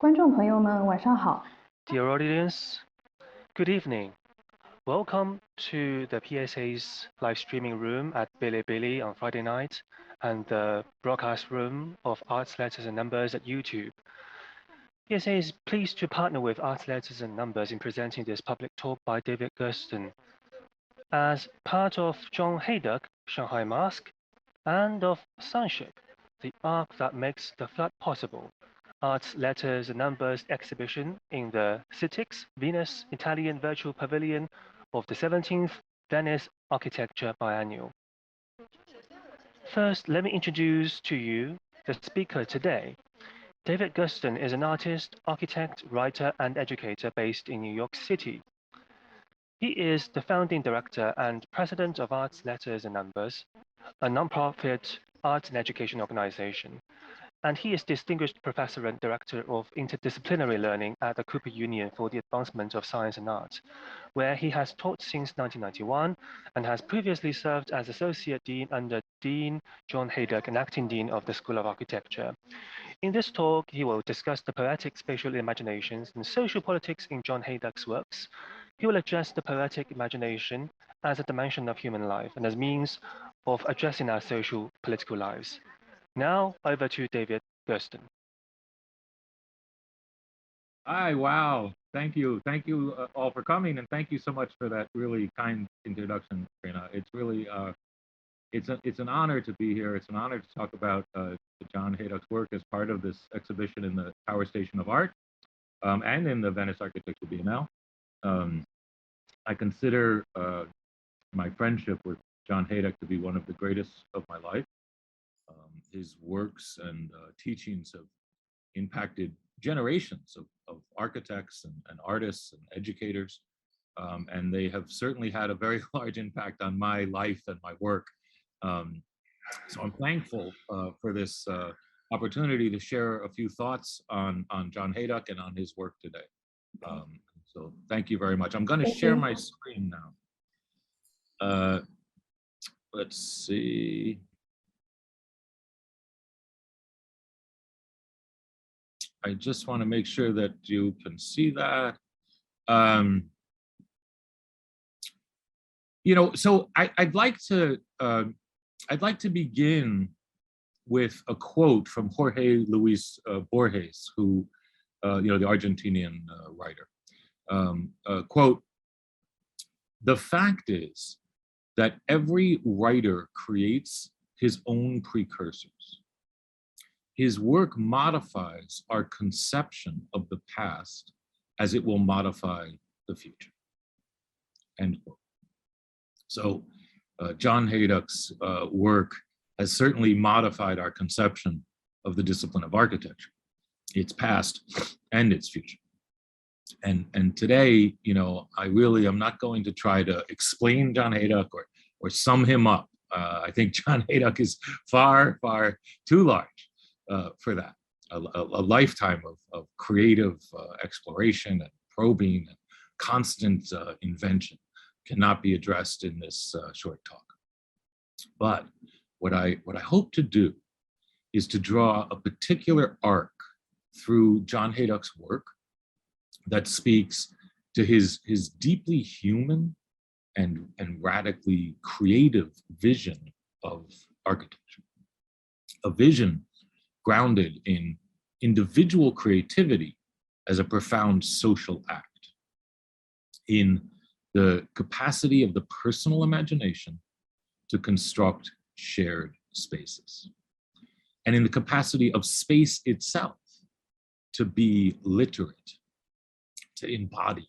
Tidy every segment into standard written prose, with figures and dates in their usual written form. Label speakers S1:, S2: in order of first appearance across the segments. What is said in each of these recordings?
S1: 观众朋友们，晚上好。
S2: Dear audience, good evening. Welcome to the PSA's live streaming room at Bilibili on Friday night and the broadcast room of Arts, Letters and Numbers at YouTube. PSA is pleased to partner with Arts, Letters and Numbers in presenting this public talk by David Gersten. As part of John Hejduk, Shanghai Mask, and of Sunship, the arc that makes the flood possible, Arts, Letters and Numbers exhibition in the Citix Venus Italian Virtual Pavilion of the 17th Venice Architecture Biennial. First, let me introduce to you the speaker today. David Gersten is an artist, architect, writer, and educator based in New York City. He is the founding director and president of Arts, Letters and Numbers, a nonprofit arts and education organization, and he is Distinguished Professor and Director of Interdisciplinary Learning at the Cooper Union for the Advancement of Science and Art, where he has taught since 1991 and has previously served as Associate Dean under Dean John Hejduk and Acting Dean of the School of Architecture. In this talk, he will discuss the poetic spatial imaginations and social politics in John Hejduk's works. He will address the poetic imagination as a dimension of human life and as means of addressing our social political lives. Now, over to David Gersten.
S3: Hi, wow. Thank you. Thank you all for coming, and thank you so much for that really kind introduction, Trina. It's really, it's an honor to be here. It's an honor to talk about John Hejduk's work as part of this exhibition in the Power Station of Art and in the Venice Architecture Biennale. I consider my friendship with John Hejduk to be one of the greatest of my life. His works and teachings have impacted generations of architects and artists and educators, and they have certainly had a very large impact on my life and my work. So I'm thankful for this opportunity to share a few thoughts on John Hejduk and on his work today. So thank you very much. I'm going to share my screen now. Let's see. I just want to make sure that you can see that. You know, so I'd like to begin with a quote from Jorge Luis Borges, who, you know, the Argentinian writer. Quote, "The fact is that every writer creates his own precursors. His work modifies our conception of the past as it will modify the future." End quote. So John Hejduk's work has certainly modified our conception of the discipline of architecture, its past and its future. And today, you know, I'm not going to try to explain John Hejduk or sum him up. I think John Hejduk is far, far too large for that. A lifetime of creative exploration and probing and constant invention cannot be addressed in this short talk. But what I hope to do is to draw a particular arc through John Hejduk's work that speaks to his deeply human and radically creative vision of architecture. A vision grounded in individual creativity as a profound social act, in the capacity of the personal imagination to construct shared spaces, and in the capacity of space itself to be literate, to embody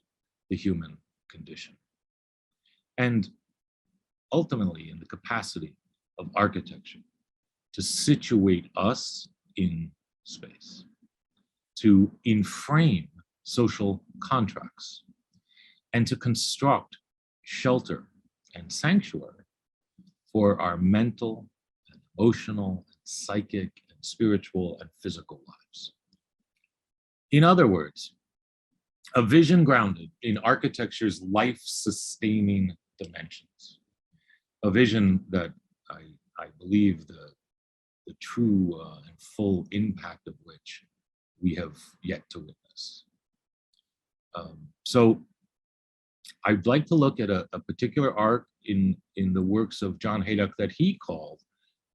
S3: the human condition, and ultimately in the capacity of architecture to situate us in space, to inframe social contracts, and to construct shelter and sanctuary for our mental and emotional, and psychic and spiritual and physical lives. In other words, a vision grounded in architecture's life-sustaining dimensions, a vision that I believe the true and full impact of which we have yet to witness. So I'd like to look at a particular arc in the works of John Hejduk that he called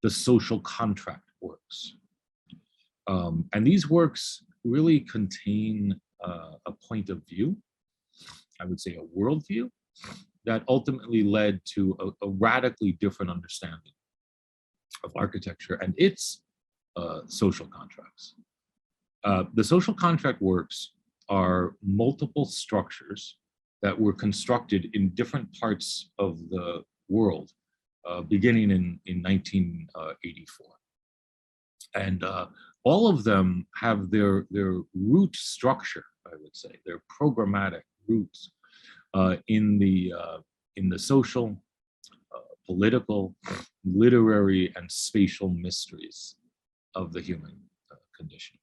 S3: the social contract works. And these works really contain a point of view, I would say a worldview, that ultimately led to a radically different understanding of architecture and its social contracts. The social contract works are multiple structures that were constructed in different parts of the world, beginning in 1984. And all of them have their root structure, I would say, their programmatic roots in the social, political, literary, and spatial mysteries of the human condition.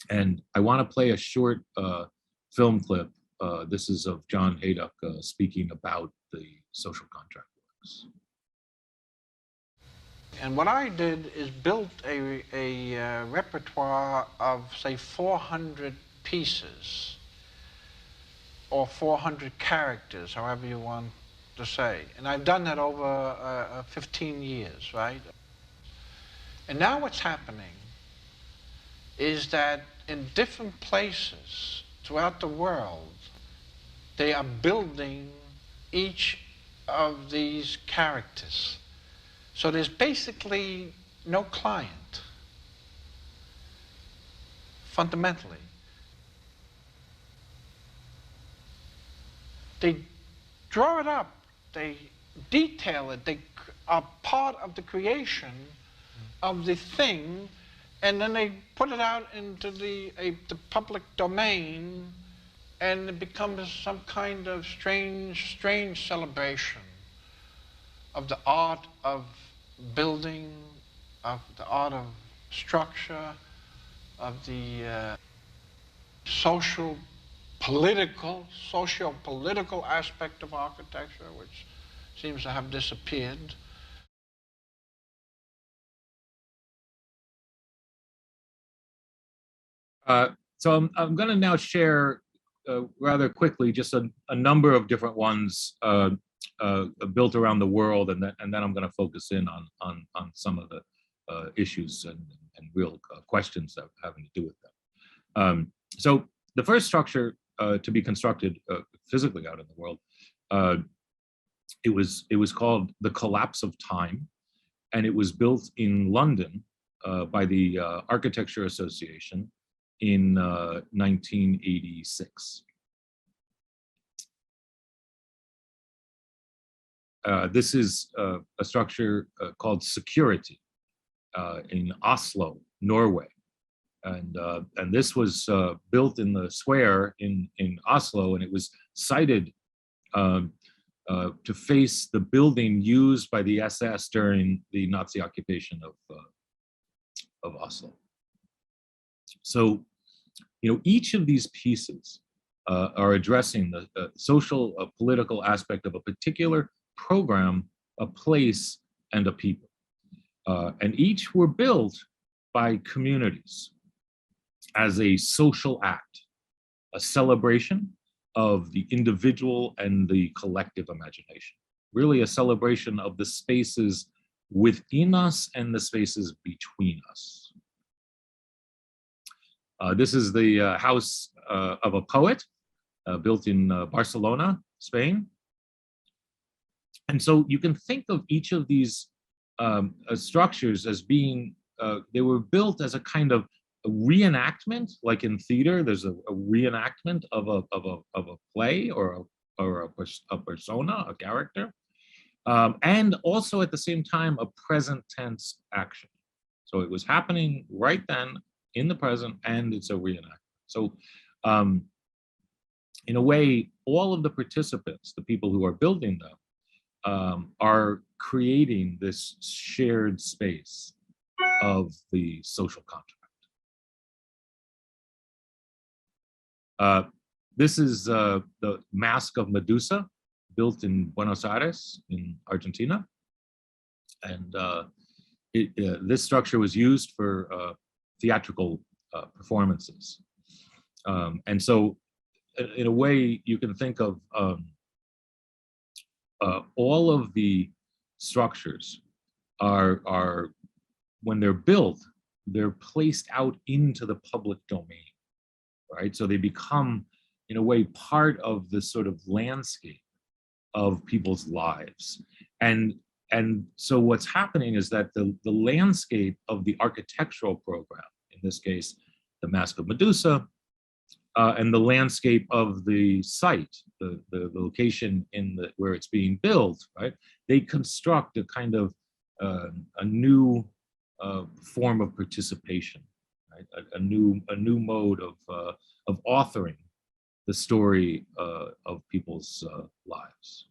S3: And I want to play a short film clip. This is of John Hejduk speaking about the social contract works.
S4: And what I did is built a repertoire of, say, 400 pieces or 400 characters, however you want to say. And I've done that over 15 years, right? And now what's happening is that in different places throughout the world, they are building each of these characters. So there's basically no client, fundamentally. They draw it up, they detail it, they are part of the creation of the thing, and then they put it out into the public domain, and it becomes some kind of strange celebration of the art of building, of the art of structure, of the socio-political aspect of architecture, which seems to have disappeared.
S3: So I'm going to now share rather quickly just a number of different ones built around the world, and then I'm going to focus in on some of the issues and real questions that having to do with them. So the first structure to be constructed physically out in the world, it was called the Collapse of Time, and it was built in London by the Architecture Association in 1986. This is a structure called Security in Oslo, Norway. And this was built in the square in Oslo, and it was sited to face the building used by the SS during the Nazi occupation of Oslo. So, each of these pieces are addressing the social, political aspect of a particular program, a place, and a people. And each were built by communities as a social act, a celebration of the individual and the collective imagination. Really a celebration of the spaces within us and the spaces between us. This is the house of a poet built in Barcelona, Spain. And so you can think of each of these structures as being, they were built as a kind of a reenactment, like in theater, there's a reenactment of a play or a persona, a character, and also at the same time a present tense action. So it was happening right then in the present, and it's a reenactment. So in a way, all of the participants, the people who are building them, are creating this shared space of the social contract. This is the Mask of Medusa, built in Buenos Aires in Argentina. And this structure was used for theatrical performances. And so in a way, you can think of all of the structures are when they're built, they're placed out into the public domain, right? So they become, in a way, part of the sort of landscape of people's lives. And so what's happening is that the landscape of the architectural program, in this case, the Mask of Medusa, and the landscape of the site, the location where it's being built, right? They construct a kind of a new form of participation, right? A new mode of authoring the story of people's lives.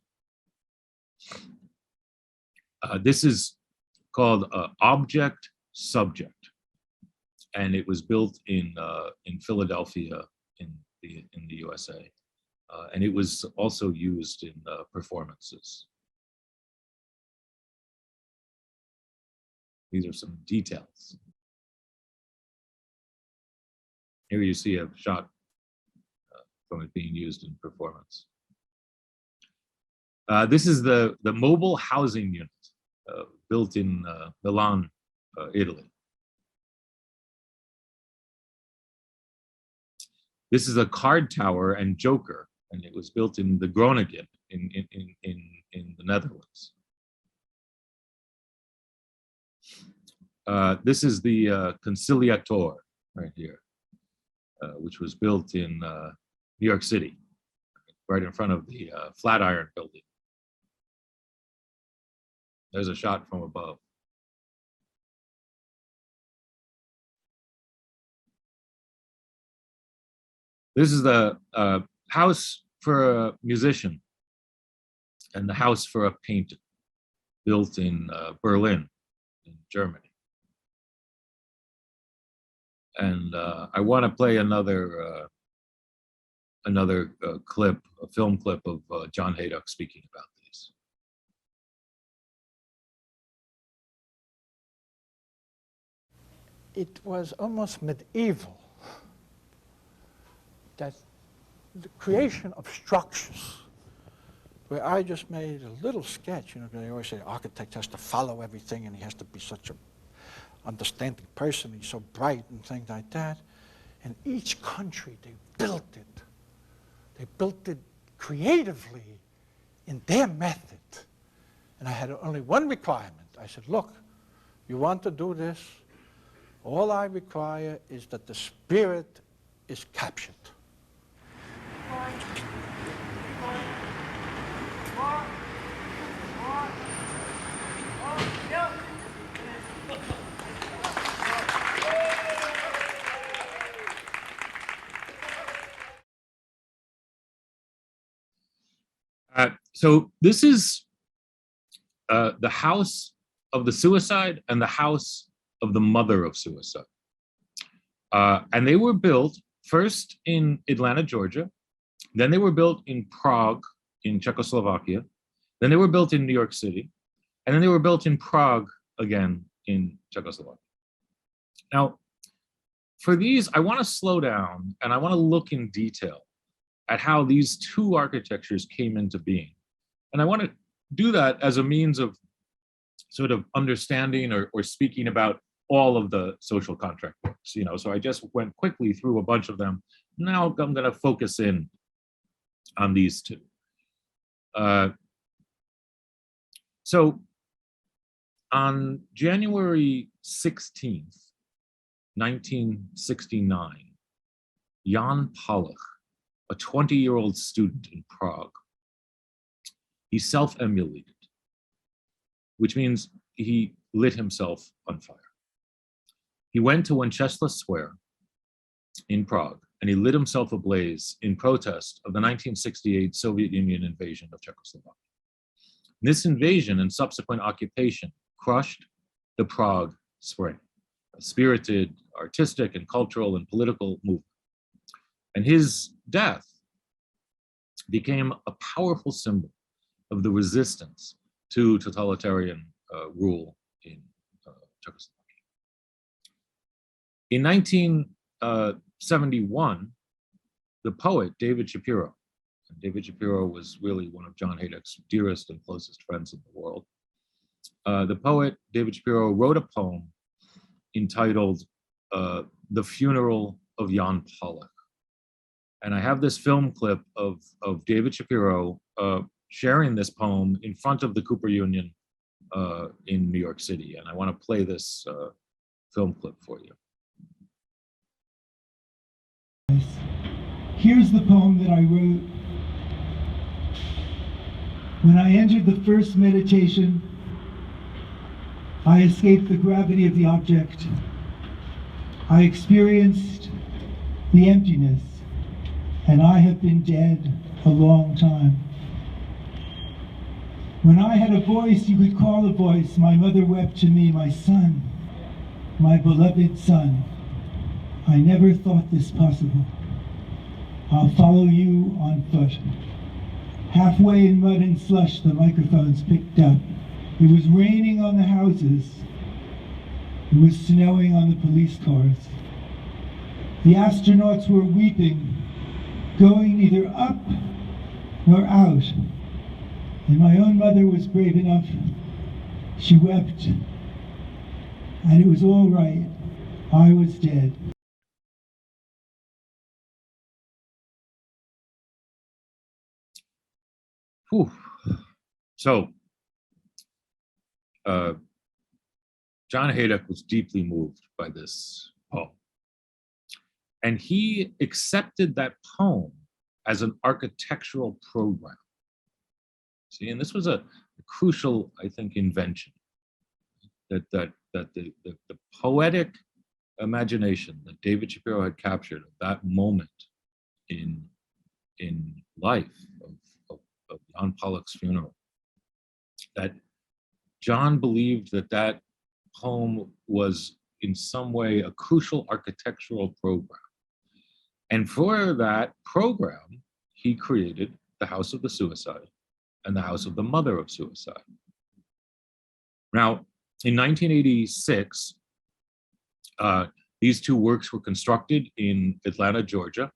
S3: This is called Object Subject, and it was built in Philadelphia in the USA, and it was also used in performances. These are some details. Here you see a shot from it being used in performance. This is the mobile housing unit built in Milan, Italy. This is a card tower and joker, and it was built in the Groningen in the Netherlands. This is the Conciliator right here, which was built in New York City, right in front of the Flatiron building. There's a shot from above. This is the house for a musician and the house for a painter, built in Berlin, in Germany. And I want to play another clip, a film clip of John Hejduk speaking about these.
S4: It was almost medieval, that the creation of structures, where I just made a little sketch. You know, they always say the architect has to follow everything and he has to be such a understanding person, he's so bright and things like that. And each country, they built it. They built it creatively in their method. And I had only one requirement. I said, look, you want to do this? All I require is that the spirit is captured.
S3: So this is the house of the suicide and the house of the mother of suicide. And they were built first in Atlanta, Georgia. Then they were built in Prague, in Czechoslovakia. Then they were built in New York City. And then they were built in Prague again in Czechoslovakia. Now, for these, I want to slow down and I want to look in detail at how these two architectures came into being. And I want to do that as a means of sort of understanding or speaking about all of the social contract works, you know. So I just went quickly through a bunch of them. Now I'm going to focus in on these two. So on January 16th, 1969, Jan Palach, a 20-year-old student in Prague, he self-emulated, which means he lit himself on fire. He went to Wenceslas Square in Prague and he lit himself ablaze in protest of the 1968 Soviet Union invasion of Czechoslovakia. This invasion and subsequent occupation crushed the Prague Spring, a spirited, artistic, and cultural and political movement. And his death became a powerful symbol of the resistance to totalitarian rule in Czechoslovakia. In 19 1971, the poet David Shapiro, and David Shapiro was really one of John Hejduk's dearest and closest friends in the world. The poet David Shapiro wrote a poem entitled "The Funeral of Jan Pollock," and I have this film clip of David Shapiro sharing this poem in front of the Cooper Union in New York City, and I want to play this film clip for you.
S5: Here's the poem that I wrote. When I entered the first meditation, I escaped the gravity of the object. I experienced the emptiness, and I have been dead a long time. When I had a voice, you could call a voice. My mother wept to me, my son, my beloved son. I never thought this possible. I'll follow you on foot. Halfway in mud and slush, the microphones picked up. It was raining on the houses. It was snowing on the police cars. The astronauts were weeping, going neither up nor out. And my own mother was brave enough. She wept. And it was all right. I was dead.
S3: Whew. So, John Hejduk was deeply moved by this poem. And he accepted that poem as an architectural program. See, and this was a crucial, I think, invention, that the poetic imagination that David Shapiro had captured at that moment in life of Jan Pollock's funeral, that John believed that poem was in some way a crucial architectural program. And for that program, he created the House of the Suicide and the House of the Mother of Suicide. Now, in 1986, these two works were constructed in Atlanta, Georgia,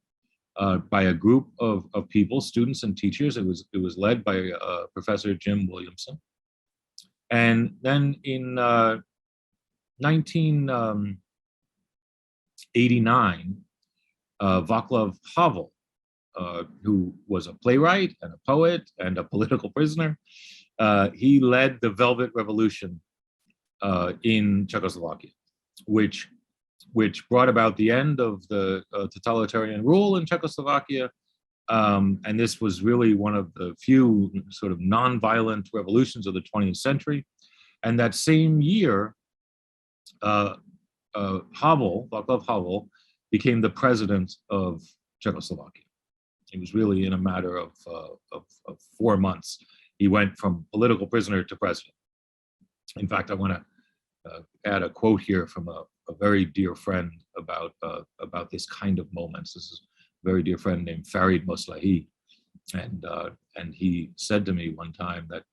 S3: by a group of people, students and teachers. It was led by Professor Jim Williamson. And then in 1989, Václav Havel, who was a playwright and a poet and a political prisoner, he led the Velvet Revolution in Czechoslovakia, which brought about the end of the totalitarian rule in Czechoslovakia. And this was really one of the few sort of non-violent revolutions of the 20th century. And that same year, Václav Havel, became the president of Czechoslovakia. It was really in a matter of 4 months. He went from political prisoner to president. In fact, I want to add a quote here from a very dear friend about this kind of moments. This is a very dear friend named Farid Moslahi, and he said to me one time that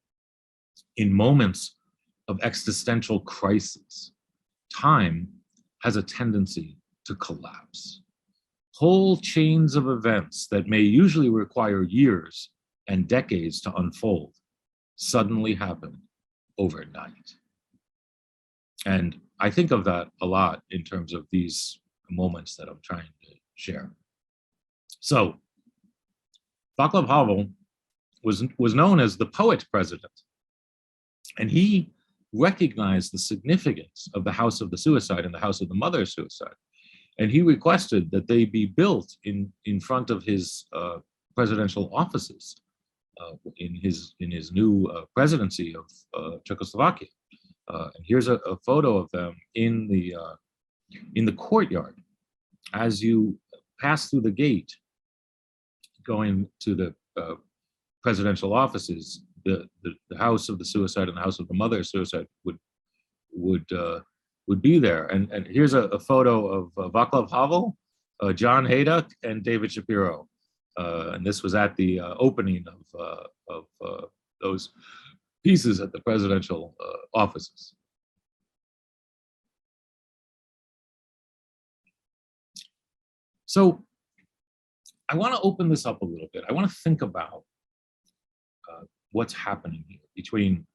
S3: in moments of existential crisis, time has a tendency to collapse. Whole chains of events that may usually require years and decades to unfold suddenly happen overnight. And I think of that a lot in terms of these moments that I'm trying to share. So, Václav Havel was known as the poet president, and he recognized the significance of the House of the Suicide and the House of the Mother Suicide. And he requested that they be built in front of his presidential offices in his new presidency of Czechoslovakia. And here's a photo of them in the courtyard. As you pass through the gate, going to the presidential offices, the House of the Suicide and the House of the Mother Suicide would be there. And here's a photo of Václav Havel, John Hejduk, and David Shapiro. And this was at the opening of those pieces at the presidential offices. So I want to open this up a little bit. I want to think about what's happening here between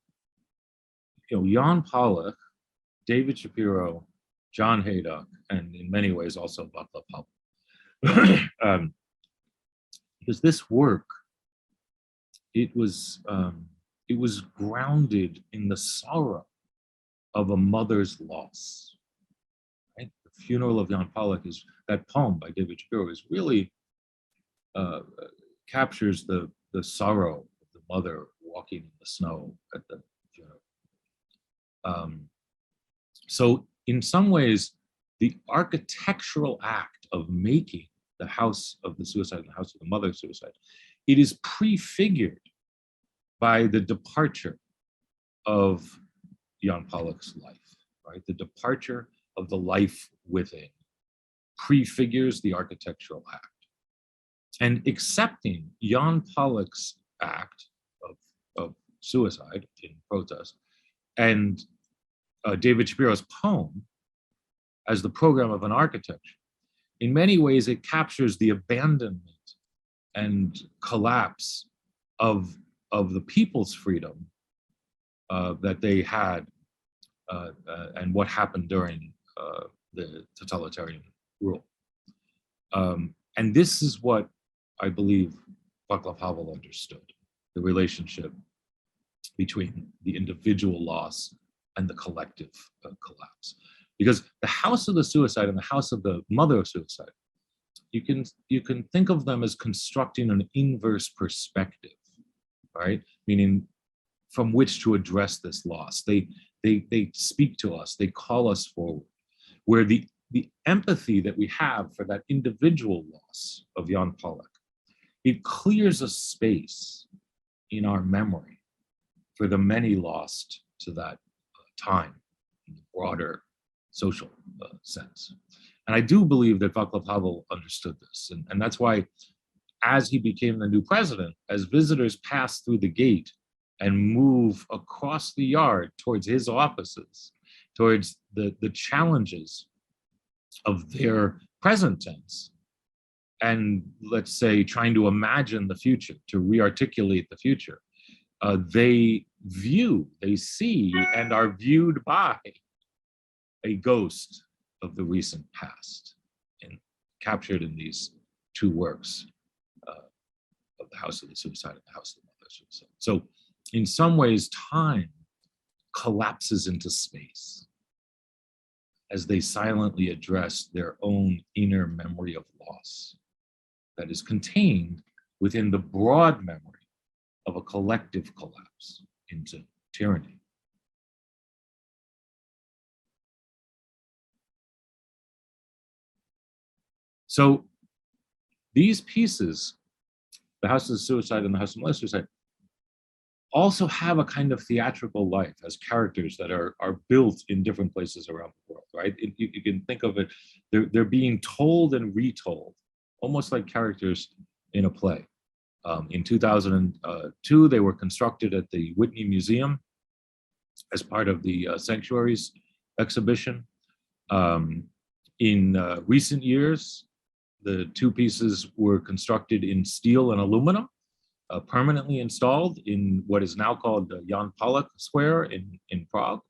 S3: Jan Pollock, David Shapiro, John Hejduk, and in many ways also Václav Havel. Because this work, it was grounded in the sorrow of a mother's loss. Right? The Funeral of Jan Pollock is that poem by David Shapiro is really captures the sorrow of the mother walking in the snow at the funeral. So in some ways, the architectural act of making the house of the suicide and the house of the mother's suicide, it is prefigured by the departure of Jan Pollock's life, right? The departure of the life within prefigures the architectural act. And accepting Jan Pollock's act of suicide in protest and David Shapiro's poem as the program of an architecture, in many ways it captures the abandonment and collapse of the people's freedom that they had and what happened during the totalitarian rule. And this is what I believe Václav Havel understood, the relationship between the individual loss and the collective collapse. Because the house of the suicide and the house of the mother of suicide, you can think of them as constructing an inverse perspective, right? Meaning from which to address this loss. They speak to us, they call us forward, where the empathy that we have for that individual loss of Jan Pollock, it clears a space in our memory for the many lost to that time in the broader social sense. And I do believe that Václav Havel understood this. And that's why, as he became the new president, as visitors pass through the gate and move across the yard towards his offices, towards the challenges of their present tense, and let's say trying to imagine the future, to re-articulate the future, they see, and are viewed by a ghost of the recent past, and captured in these two works of the House of the Suicide and the House of the Mother Suicide. So in some ways, time collapses into space as they silently address their own inner memory of loss that is contained within the broad memory of a collective collapse into tyranny. So these pieces, the House of the Suicide and the House of the Mother Suicide, also have a kind of theatrical life as characters that are built in different places around the world, right? You can think of it, they're being told and retold, almost like characters in a play. In 2002, they were constructed at the Whitney Museum as part of the Sanctuaries exhibition. In recent years, the two pieces were constructed in steel and aluminum, permanently installed in what is now called the Jan Pollock Square in Prague.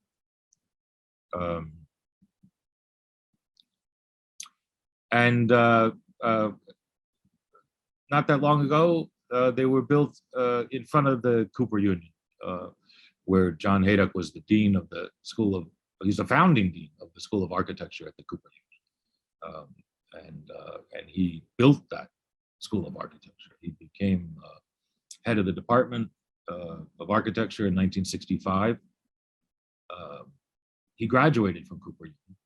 S3: Not that long ago, they were built in front of the Cooper Union, where John Hejduk was the dean of the School of, he's the founding dean of the School of Architecture at the Cooper Union. And he built that School of Architecture. He became head of the Department of Architecture in 1965. He graduated from Cooper Union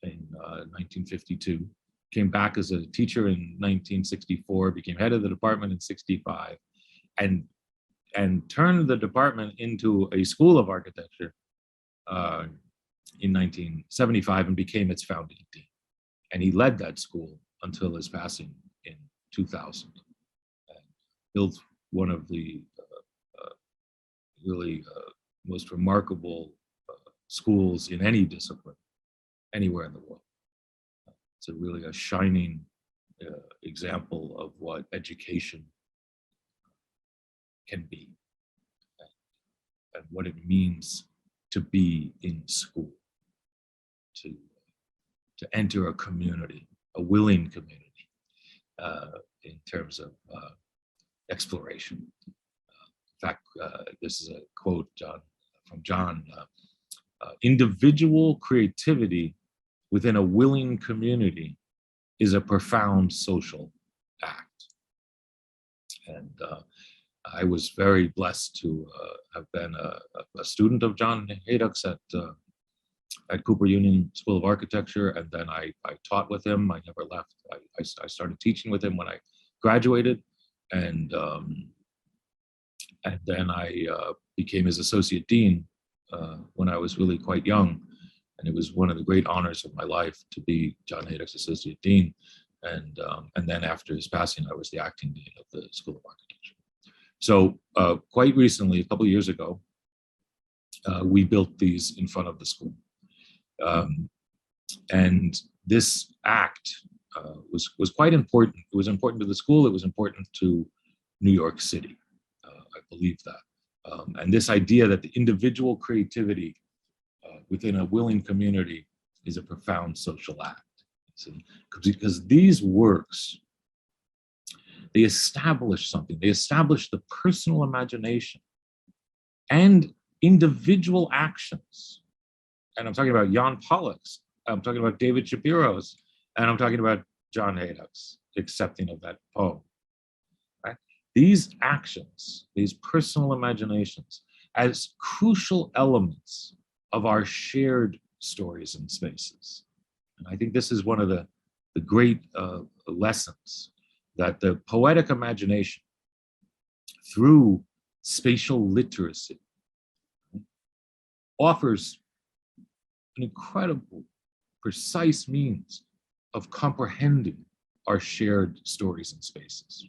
S3: in 1952, came back as a teacher in 1964, became head of the department in 65, and turned the department into a School of Architecture in 1975 and became its founding dean. And he led that school until his passing in 2000. And built one of the really most remarkable schools in any discipline, anywhere in the world. It's a really a shining example of what education can be and what it means to be in school, to enter a community, a willing community, in terms of exploration. In fact, this is a quote from John, individual creativity within a willing community is a profound social act. And I was very blessed to have been a student of John Hejduk's at Cooper Union School of Architecture, and then I taught with him. I never left. I started teaching with him when I graduated, and then I became his associate dean when I was really quite young, and it was one of the great honors of my life to be John Hejduk's associate dean. And then after his passing, I was the acting dean of the School of Architecture. So quite recently, a couple of years ago, we built these in front of the school. And this act was quite important. It was important to the school. It was important to New York City. I believe that. And this idea that the individual creativity within a willing community is a profound social act. See? Because these works, they establish something. They establish the personal imagination and individual actions. And I'm talking about Jan Pollock's, I'm talking about David Shapiro's, and I'm talking about John Hejduk's accepting of that poem. Right? These actions, these personal imaginations, as crucial elements of our shared stories and spaces. And I think this is one of the great lessons that the poetic imagination, through spatial literacy, offers an incredible, precise means of comprehending our shared stories and spaces.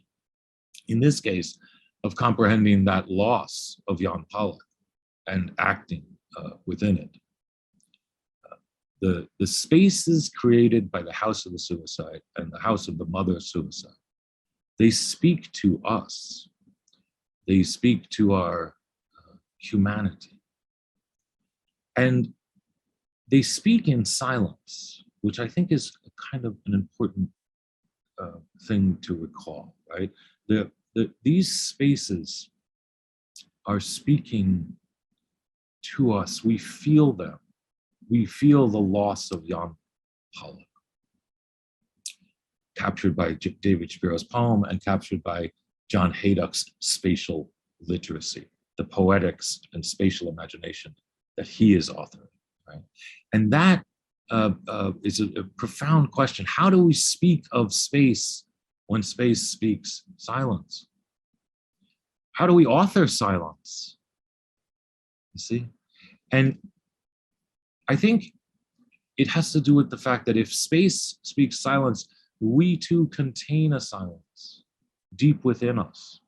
S3: In this case, of comprehending that loss of Jan Pollock and acting within it. The spaces created by the House of the Suicide and the House of the Mother Suicide, they speak to us. They speak to our humanity. And they speak in silence, which I think is kind of an important thing to recall, right? These spaces are speaking to us. We feel them. We feel the loss of Jan Pollock, captured by David Shapiro's poem and captured by John Hejduk's spatial literacy, the poetics and spatial imagination that he is authoring, right? And that is a profound question. How do we speak of space when space speaks silence? How do we author silence? You see? And I think it has to do with the fact that if space speaks silence, we too contain a silence deep within us.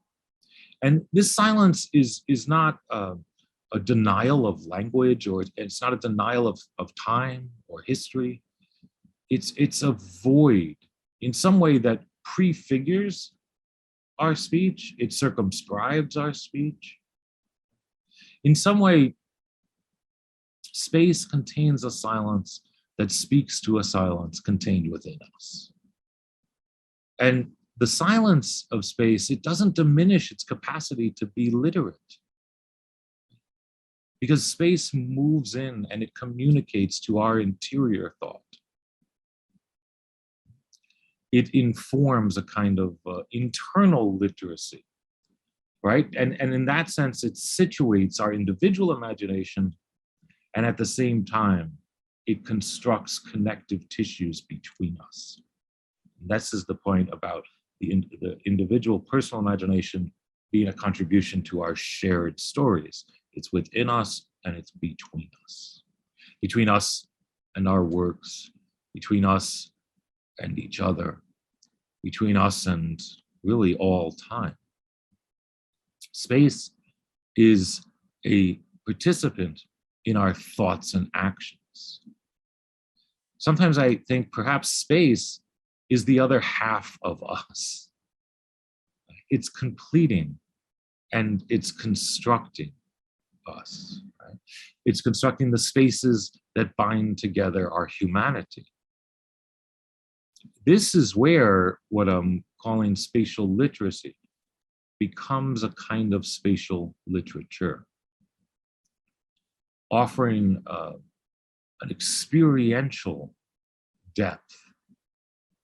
S3: And this silence is not a denial of language, or it's not a denial of time or history. It's a void in some way that prefigures our speech. It circumscribes our speech. In some way, space contains a silence that speaks to a silence contained within us. And the silence of space, it doesn't diminish its capacity to be literate. Because space moves in and it communicates to our interior thought. It informs a kind of internal literacy, right? And in that sense, it situates our individual imagination, and at the same time, it constructs connective tissues between us. And this is the point about the individual personal imagination being a contribution to our shared stories. It's within us and it's between us and our works, between us and each other, between us and really all time. Space is a participant in our thoughts and actions. sometimes I think perhaps space is the other half of us. It's completing and it's constructing us. Right? It's constructing the spaces that bind together our humanity. This is where what I'm calling spatial literacy becomes a kind of spatial literature, offering an experiential depth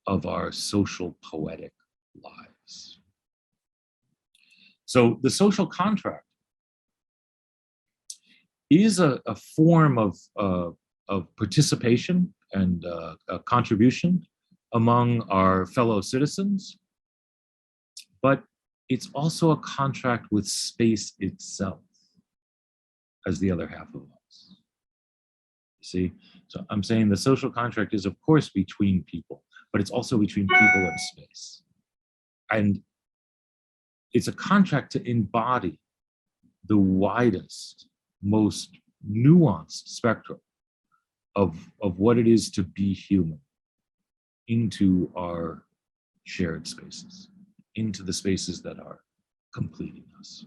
S3: of our social poetic lives. So the social contract is a form of participation and a contribution among our fellow citizens, but it's also a contract with space itself as the other half of us. You see? So I'm saying the social contract is, of course, between people, but it's also between people and space. And it's a contract to embody the widest, most nuanced spectrum of what it is to be human into our shared spaces, into the spaces that are completing us.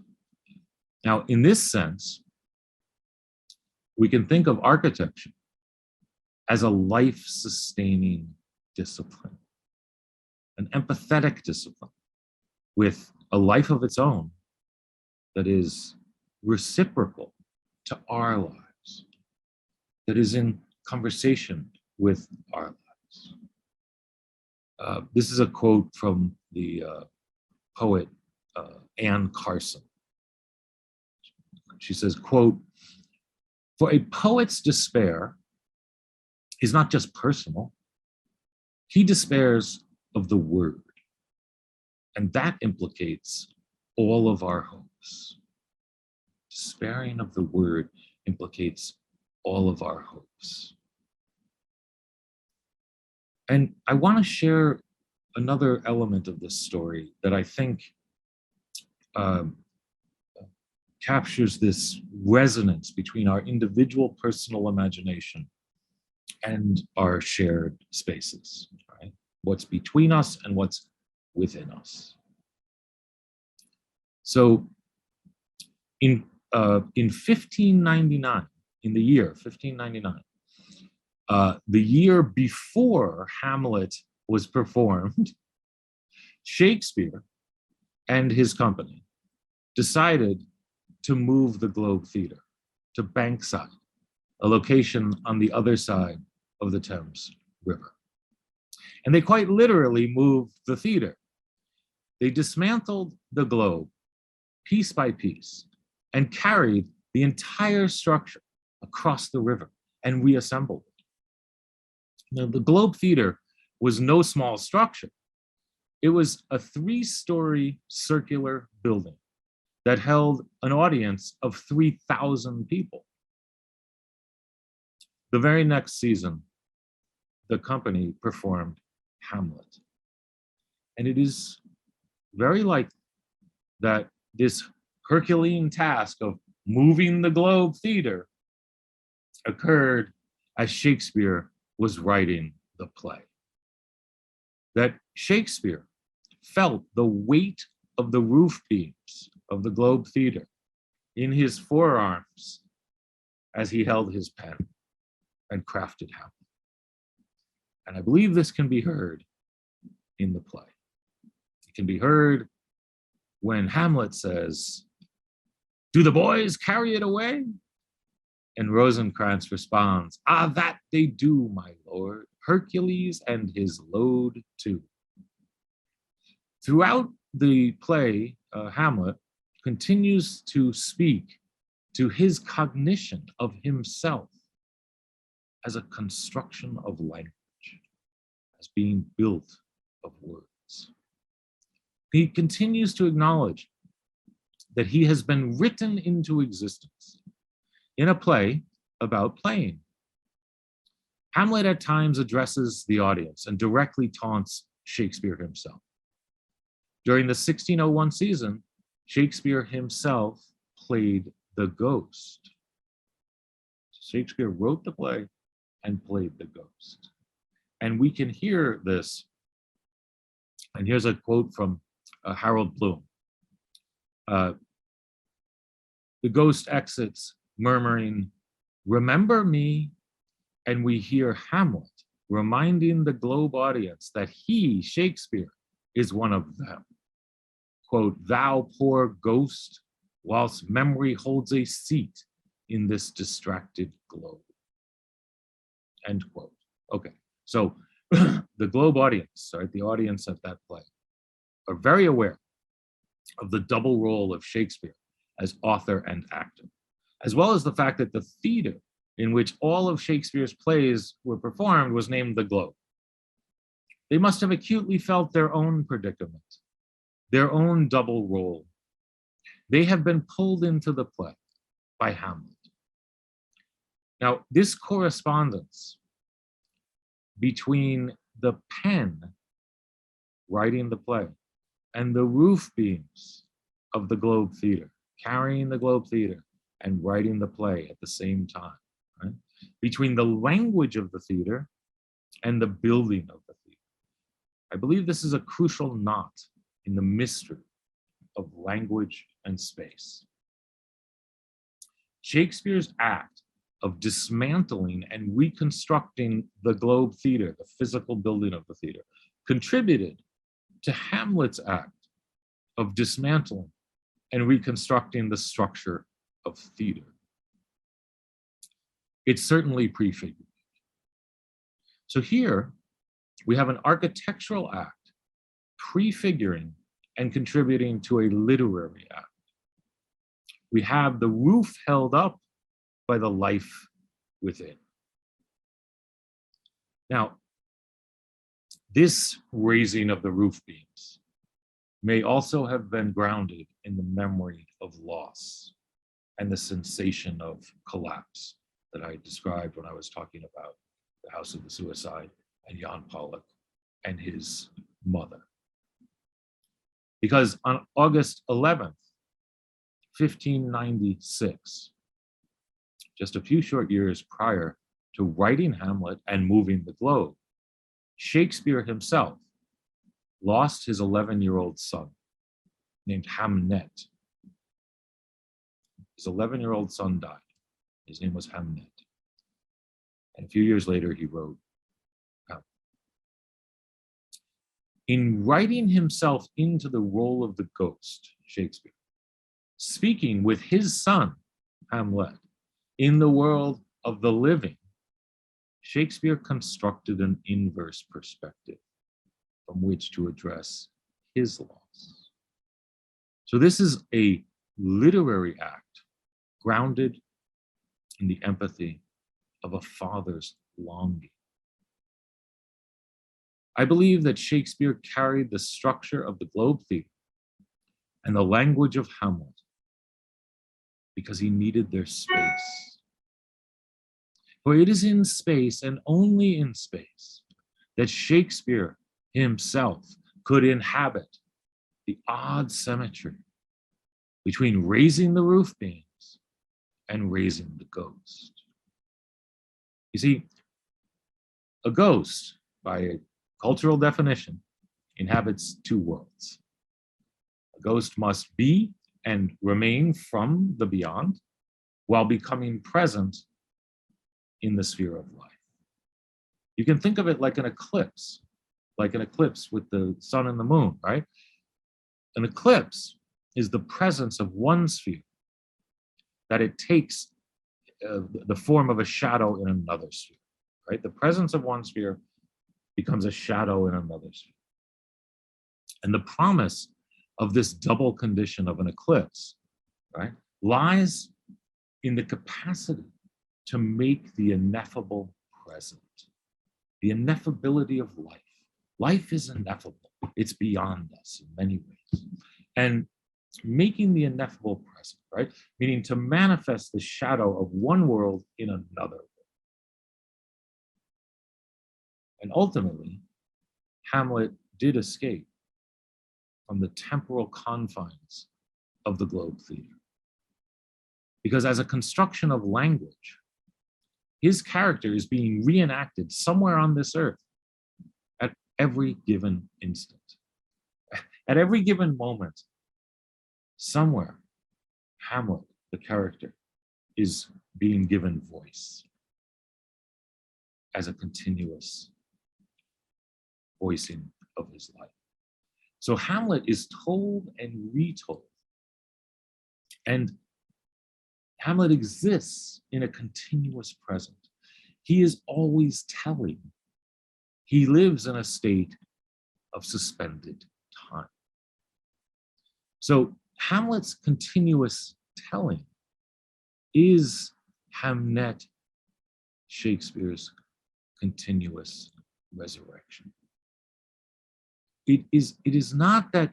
S3: Now, in this sense, we can think of architecture as a life-sustaining discipline, an empathetic discipline with a life of its own that is reciprocal to our lives, that is in conversation with our lives. This is a quote from the poet Anne Carson. She says, quote, "For a poet's despair is not just personal. He despairs of the word, and that implicates all of our hopes. Despairing of the word implicates all of our hopes." And I want to share another element of this story that I think captures this resonance between our individual personal imagination and our shared spaces, right? What's between us and what's within us. So in 1599, in the year 1599, the year before Hamlet was performed, Shakespeare and his company decided to move the Globe Theatre to Bankside, a location on the other side of the Thames River. And they quite literally moved the theater. They dismantled the Globe piece by piece and carried the entire structure across the river and reassembled it. Now, the Globe Theater was no small structure. It was a 3-story circular building that held an audience of 3,000 people. The very next season, the company performed Hamlet. And it is very likely that this Herculean task of moving the Globe Theater occurred as Shakespeare was writing the play. That Shakespeare felt the weight of the roof beams of the Globe Theater in his forearms as he held his pen and crafted Hamlet. And I believe this can be heard in the play. It can be heard when Hamlet says, "Do the boys carry it away?" And Rosencrantz responds, "Ah, that they do, my lord, Hercules and his load too." Throughout the play, Hamlet continues to speak to his cognition of himself as a construction of language, as being built of words. He continues to acknowledge that he has been written into existence in a play about playing. Hamlet at times addresses the audience and directly taunts Shakespeare himself. During the 1601 season, Shakespeare himself played the ghost. Shakespeare wrote the play and played the ghost. And we can hear this. And here's a quote from Harold Bloom. The ghost exits, murmuring, "Remember me," and we hear Hamlet reminding the globe audience that he, Shakespeare, is one of them. Quote, "Thou poor ghost, whilst memory holds a seat in this distracted globe." End quote. Okay, so the globe audience, right, the audience of that play, are very aware of the double role of Shakespeare as author and actor, as well as the fact that the theater in which all of Shakespeare's plays were performed was named the Globe. They must have acutely felt their own predicament, their own double role. They have been pulled into the play by Hamlet. Now, this correspondence between the pen writing the play and the roof beams of the Globe Theater, carrying the Globe Theater and writing the play at the same time, right? Between the language of the theater and the building of the theater. I believe this is a crucial knot in the mystery of language and space. Shakespeare's act of dismantling and reconstructing the Globe Theater, the physical building of the theater, contributed to Hamlet's act of dismantling and reconstructing the structure of theater. It's certainly prefigured. So here we have an architectural act prefiguring and contributing to a literary act. We have the roof held up by the life within. Now, this raising of the roof beams may also have been grounded in the memory of loss and the sensation of collapse that I described when I was talking about The House of the Suicide and Jan Pollock and his mother. Because on August 11th, 1596, just a few short years prior to writing Hamlet and moving the Globe, Shakespeare himself lost his 11-year-old son named Hamnet. His 11-year-old son died. His name was Hamnet. And a few years later, he wrote Hamlet. In writing himself into the role of the ghost, Shakespeare, speaking with his son, Hamlet, in the world of the living, Shakespeare constructed an inverse perspective from which to address his loss. So this is a literary act grounded in the empathy of a father's longing. I believe that Shakespeare carried the structure of the Globe Theater and the language of Hamlet because he needed their space. For it is in space and only in space that Shakespeare himself could inhabit the odd symmetry between raising the roof beams and raising the ghost. You see, a ghost, by a cultural definition, inhabits two worlds. A ghost must be and remain from the beyond while becoming present in the sphere of life. You can think of it like an eclipse with the sun and the moon, right? An eclipse is the presence of one sphere that it takes the form of a shadow in another sphere, right? The presence of one sphere becomes a shadow in another sphere. And the promise of this double condition of an eclipse, right, lies in the capacity to make the ineffable present, the ineffability of life. Life is ineffable. It's beyond us in many ways. And making the ineffable present, right? Meaning to manifest the shadow of one world in another world. And ultimately, Hamlet did escape from the temporal confines of the Globe Theater. Because as a construction of language, his character is being reenacted somewhere on this earth every given instant. At every given moment, somewhere, Hamlet, the character, is being given voice as a continuous voicing of his life. So Hamlet is told and retold. And Hamlet exists in a continuous present. He is always telling. He lives in a state of suspended time. So Hamlet's continuous telling is Hamnet, Shakespeare's continuous resurrection. It is not that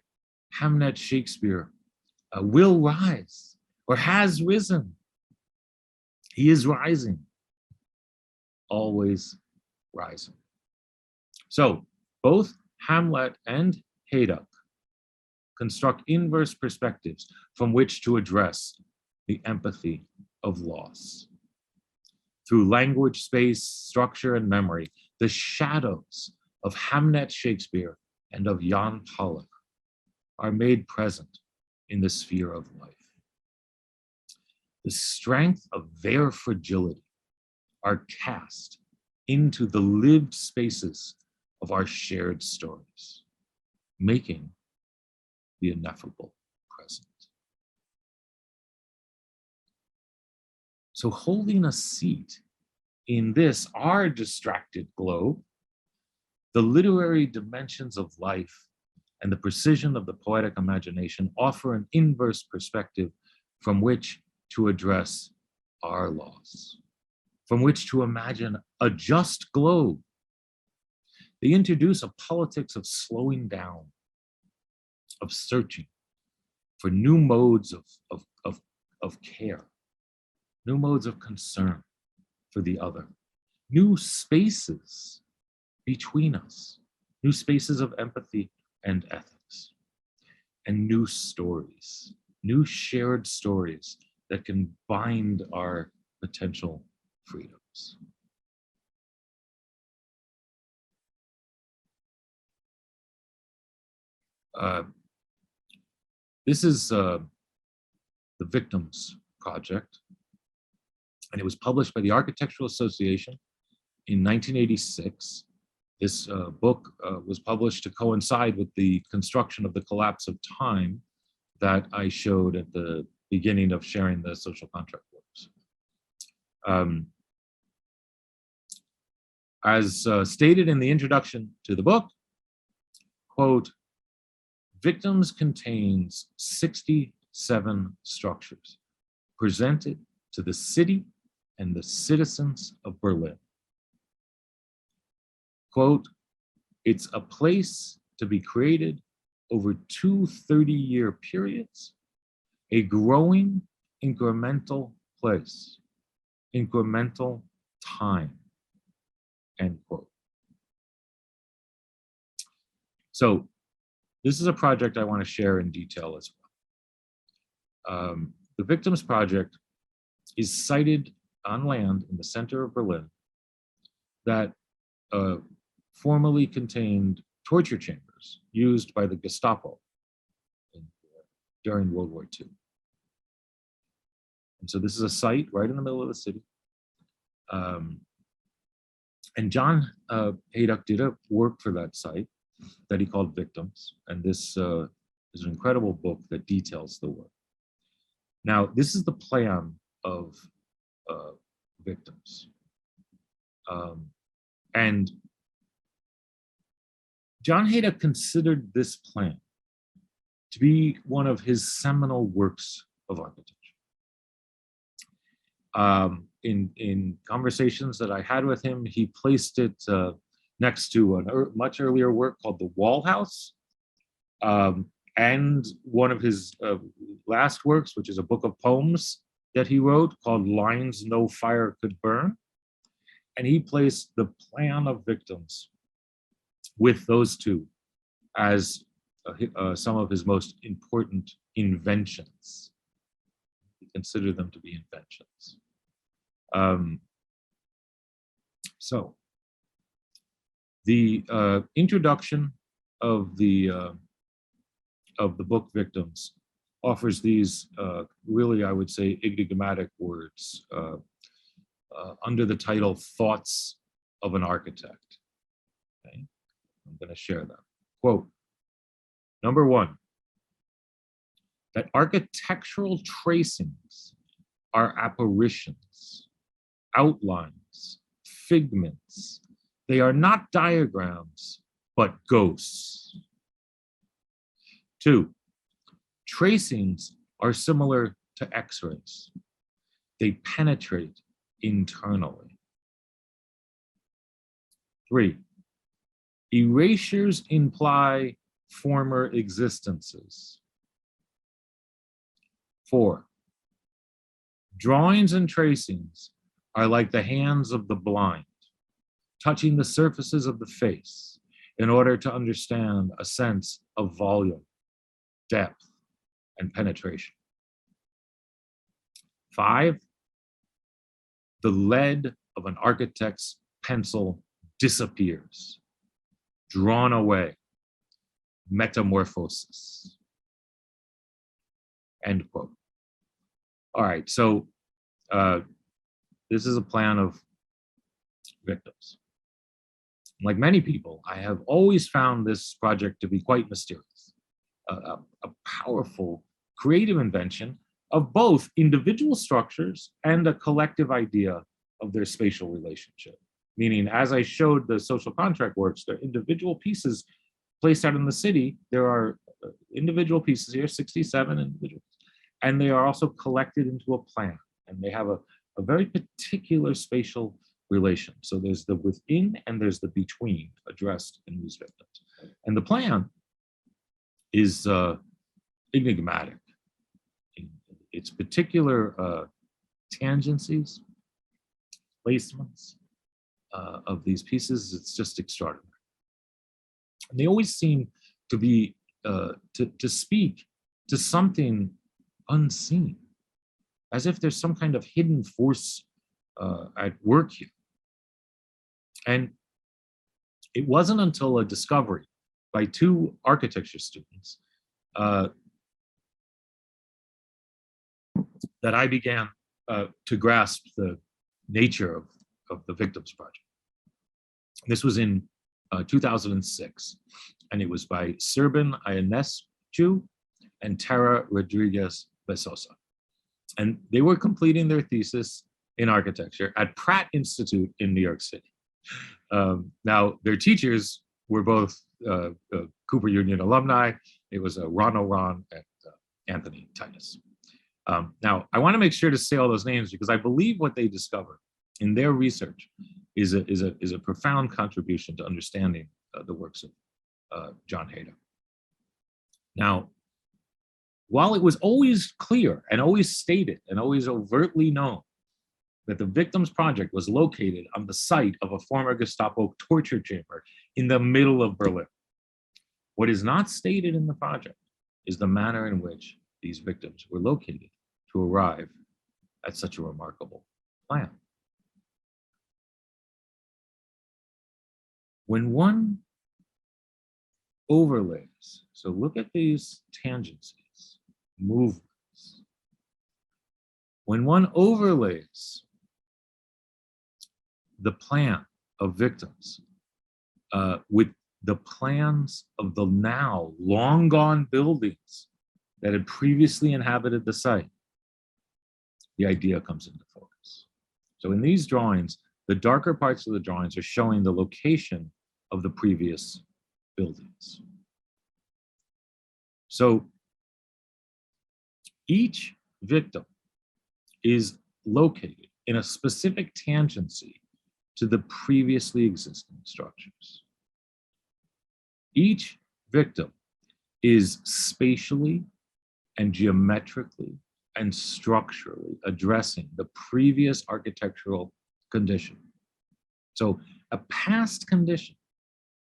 S3: Hamnet Shakespeare will rise or has risen. He is rising, always rising. So both Hamlet and Hejduk construct inverse perspectives from which to address the empathy of loss. Through language, space, structure, and memory, the shadows of Hamnet Shakespeare and of Jan Pollock are made present in the sphere of life. The strength of their fragility are cast into the lived spaces of our shared stories, making the ineffable present. So holding a seat in this, our distracted globe, the literary dimensions of life and the precision of the poetic imagination offer an inverse perspective from which to address our loss, from which to imagine a just globe. They introduce a politics of slowing down, of searching for new modes of care, new modes of concern for the other, new spaces between us, new spaces of empathy and ethics, and new stories, new shared stories that can bind our potential freedoms. This is the Victims Project, and it was published by the Architectural Association in 1986. This book was published to coincide with the construction of the collapse of time that I showed at the beginning of sharing the social contract works. As stated in the introduction to the book, quote, Victims contains 67 structures presented to the city and the citizens of Berlin. Quote, it's a place to be created over 2 30-year periods, a growing incremental place, incremental time, end quote. So this is a project I want to share in detail as well. The Victims Project is sited on land in the center of Berlin that formerly contained torture chambers used by the Gestapo during World War II. And so this is a site right in the middle of the city. And John Hejduk did a work for that site that he called Victims. And this is an incredible book that details the work. Now, this is the plan of Victims. And John Hejduk considered this plan to be one of his seminal works of architecture. In conversations that I had with him, he placed it next to a much earlier work called The Wall House, and one of his last works, which is a book of poems that he wrote called Lines No Fire Could Burn. And he placed the plan of Victims with those two as some of his most important inventions. He considered them to be inventions. So The introduction of the book Victims offers these really, I would say, enigmatic words under the title Thoughts of an Architect. Okay? I'm going to share them. Quote, number one, that architectural tracings are apparitions, outlines, figments. They are not diagrams, but ghosts. Two, tracings are similar to X-rays. They penetrate internally. Three, erasures imply former existences. Four, drawings and tracings are like the hands of the blind, touching the surfaces of the face in order to understand a sense of volume, depth, and penetration. Five, the lead of an architect's pencil disappears, drawn away, metamorphosis. End quote. All right, so this is a plan of Victims. Like many people, I have always found this project to be quite mysterious, a powerful creative invention of both individual structures and a collective idea of their spatial relationship. Meaning, as I showed the social contract works, they're individual pieces placed out in the city. There are individual pieces here, 67 individuals, and they are also collected into a plan. And they have a very particular spatial relation. So there's the within and there's the between addressed in these Victims. And the plan is enigmatic. Its particular tangencies, placements of these pieces, it's just extraordinary. And they always seem to be, to speak to something unseen, as if there's some kind of hidden force at work here. And it wasn't until a discovery by two architecture students that I began to grasp the nature of the Victims Project. This was in 2006, and it was by Serban Ionescu and Tara Rodriguez Besosa. And they were completing their thesis in architecture at Pratt Institute in New York City. Now, their teachers were both Cooper Union alumni. It was Ron O'Ron and Anthony Titus. Now, I want to make sure to say all those names because I believe what they discovered in their research is a profound contribution to understanding the works of John Hejduk. Now, while it was always clear and always stated and always overtly known that the Victims Project was located on the site of a former Gestapo torture chamber in the middle of Berlin, what is not stated in the project is the manner in which these victims were located to arrive at such a remarkable plan. When one overlays, so look at these tangencies, movements. When one overlays the plan of Victims with the plans of the now long gone buildings that had previously inhabited the site, the idea comes into focus. So in these drawings, the darker parts of the drawings are showing the location of the previous buildings. So each victim is located in a specific tangency to the previously existing structures. Each victim is spatially and geometrically and structurally addressing the previous architectural condition. So a past condition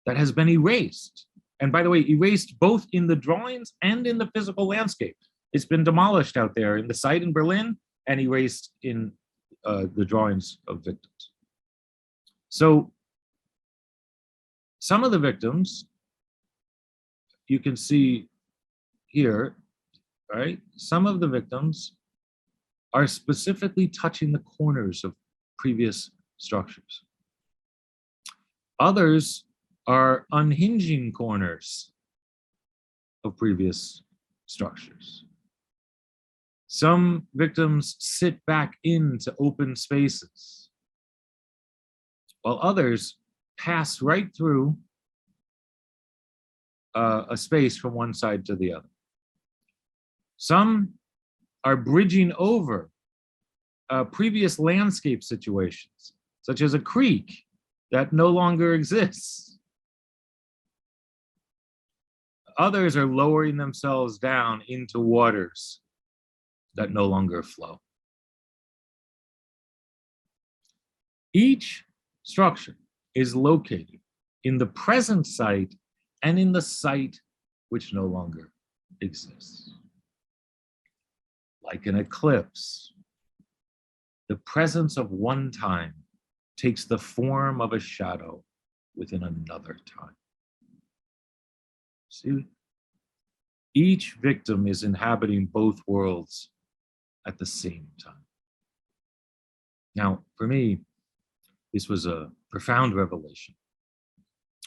S3: that has been erased, and by the way, erased both in the drawings and in the physical landscape. It's been demolished out there in the site in Berlin and erased in the drawings of victims. So Some of the victims, you can see here, right? Some of the victims are specifically touching the corners of previous structures. Others are unhinging corners of previous structures. Some victims sit back into open spaces, while others pass right through a space from one side to the other. Some are bridging over previous landscape situations, such as a creek that no longer exists. Others are lowering themselves down into waters that no longer flow. Each structure is located in the present site and in the site which no longer exists. Like an eclipse, the presence of one time takes the form of a shadow within another time. See? Each victim is inhabiting both worlds at the same time. Now, for me, this was a profound revelation.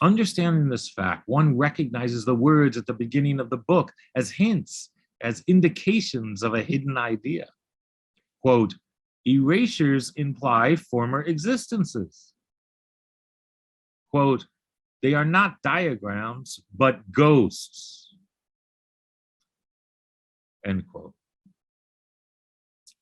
S3: Understanding this fact, one recognizes the words at the beginning of the book as hints, as indications of a hidden idea. Quote, erasures imply former existences. Quote, they are not diagrams, but ghosts. End quote.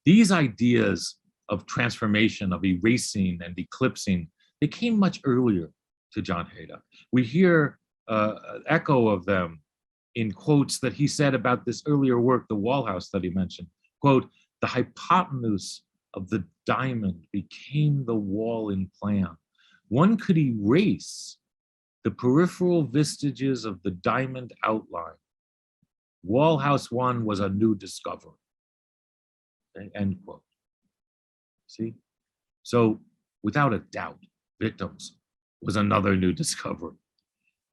S3: These ideas of transformation, of erasing and eclipsing, they came much earlier to John Hejduk. We hear an echo of them in quotes that he said about this earlier work, the wall house that he mentioned. Quote, the hypotenuse of the diamond became the wall in plan. One could erase the peripheral vestiges of the diamond outline. Wall house one was a new discovery. Okay, end quote. See? So without a doubt, victims was another new discovery,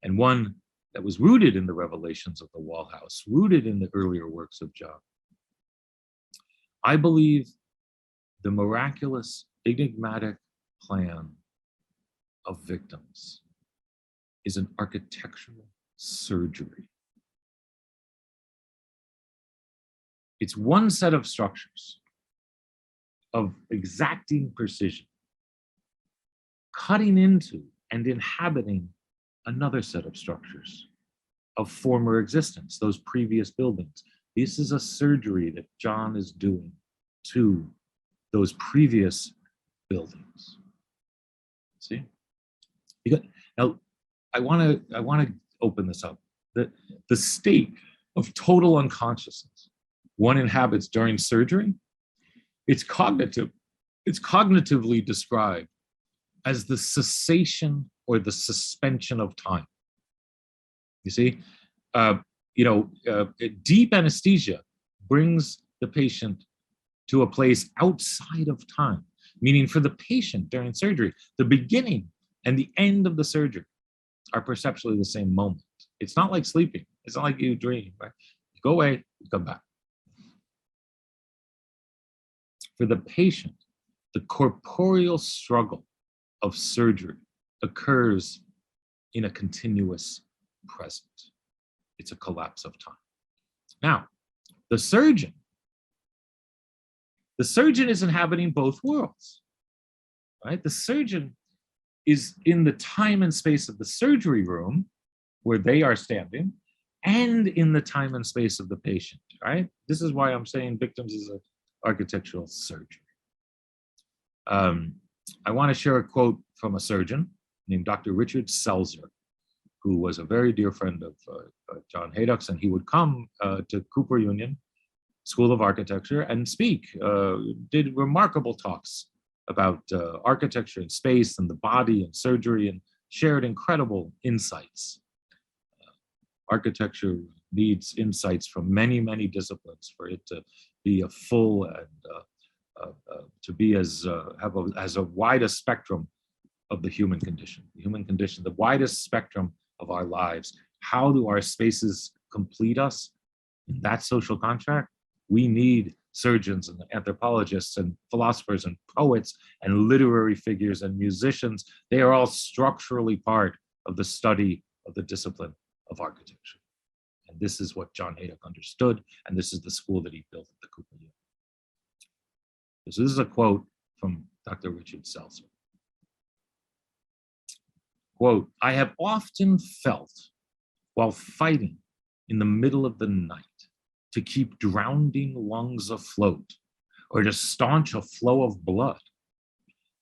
S3: and one that was rooted in the revelations of the wall house, rooted in the earlier works of John. I believe the miraculous, enigmatic plan of victims is an architectural surgery. It's one set of structures of exacting precision, cutting into and inhabiting another set of structures of former existence, those previous buildings. This is a surgery that John is doing to those previous buildings. See? Now, I want to open this up. The state of total unconsciousness one inhabits during surgery, it's cognitively described as the cessation or the suspension of time. You see, deep anesthesia brings the patient to a place outside of time, meaning for the patient during surgery, the beginning and the end of the surgery are perceptually the same moment. It's not like sleeping. It's not like you dream, right? You go away, you come back. For the patient, the corporeal struggle of surgery occurs in a continuous present. It's a collapse of time. Now, the surgeon is inhabiting both worlds, right? The surgeon is in the time and space of the surgery room where they are standing and in the time and space of the patient, right? This is why I'm saying victims is an architectural surgery. I want to share a quote from a surgeon named Dr. Richard Selzer, who was a very dear friend of John Hejduk's, and he would come to Cooper Union School of Architecture and speak, did remarkable talks about architecture and space and the body and surgery, and shared incredible insights. Architecture needs insights from many, many disciplines for it to be a full and to be as have as a wide a spectrum of the human condition. The human condition, the widest spectrum of our lives. How do our spaces complete us? In that social contract, we need surgeons and anthropologists and philosophers and poets and literary figures and musicians. They are all structurally part of the study of the discipline of architecture. And this is what John Hejduk understood, and this is the school that he built at the Cooper U. So this is a quote from Dr. Richard Seltzer. Quote, "I have often felt while fighting in the middle of the night to keep drowning lungs afloat or to staunch a flow of blood,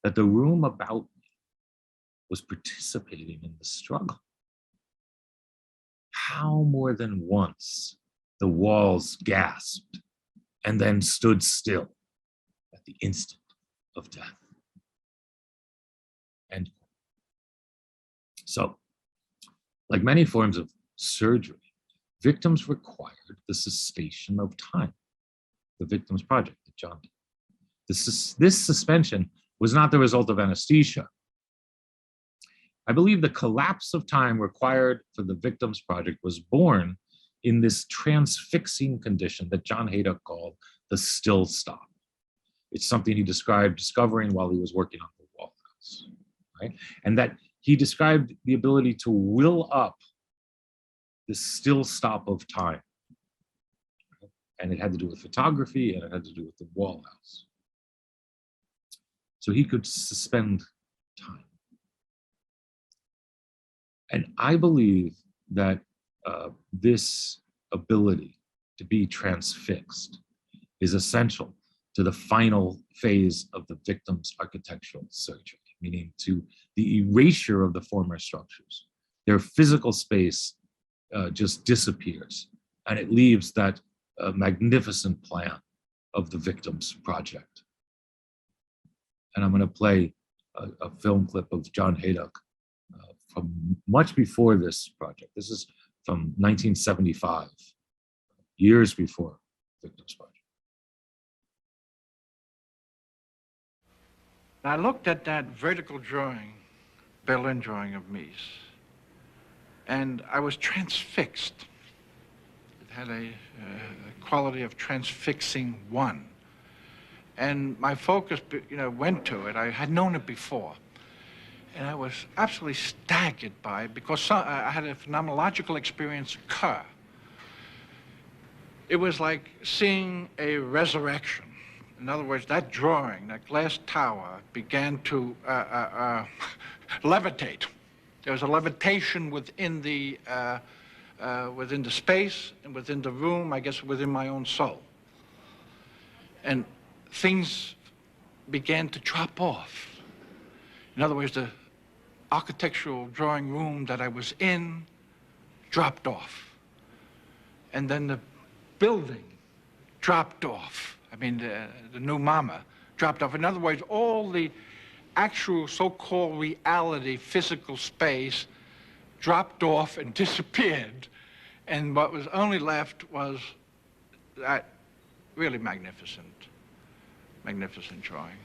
S3: that the room about me was participating in the struggle. How more than once the walls gasped and then stood still at the instant of death." End quote. So, like many forms of surgery, victims required the cessation of time. The Victims Project that John did. This suspension was not the result of anesthesia. I believe the collapse of time required for the Victims Project was born in this transfixing condition that John Hejduk called the still stop. It's something he described discovering while he was working on the Wall House, right? And that he described the ability to will up this still stop of time. And it had to do with photography, and it had to do with the Wall House. So he could suspend time. And I believe that this ability to be transfixed is essential to the final phase of the victim's architectural surgery, meaning to the erasure of the former structures. Their physical space just disappears, and it leaves that magnificent plan of the Victims Project. And I'm going to play a film clip of John Hejduk from much before this project. This is from 1975, years before Victims Project.
S4: I looked at that vertical drawing, Berlin drawing of Mies, and I was transfixed. It had a quality of transfixing one. And my focus, went to it. I had known it before. And I was absolutely staggered by it because I had a phenomenological experience occur. It was like seeing a resurrection. In other words, that drawing, that glass tower, began to levitate. There was a levitation within the space and within the room, I guess within my own soul. And things began to drop off. In other words, the architectural drawing room that I was in dropped off. And then the building dropped off. I mean, the new mama dropped off. In other words, all the actual so-called reality, physical space, dropped off and disappeared. And what was only left was that really magnificent drawing.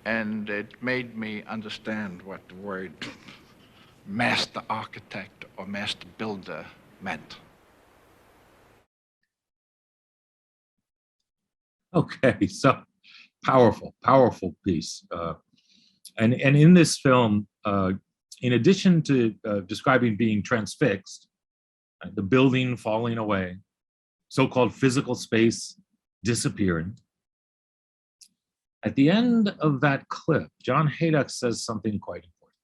S4: And it made me understand what the word master architect or master builder meant.
S3: Okay, so powerful piece. And in this film, in addition to describing being transfixed, the building falling away, so-called physical space disappearing, at the end of that clip, John Hejduk says something quite important.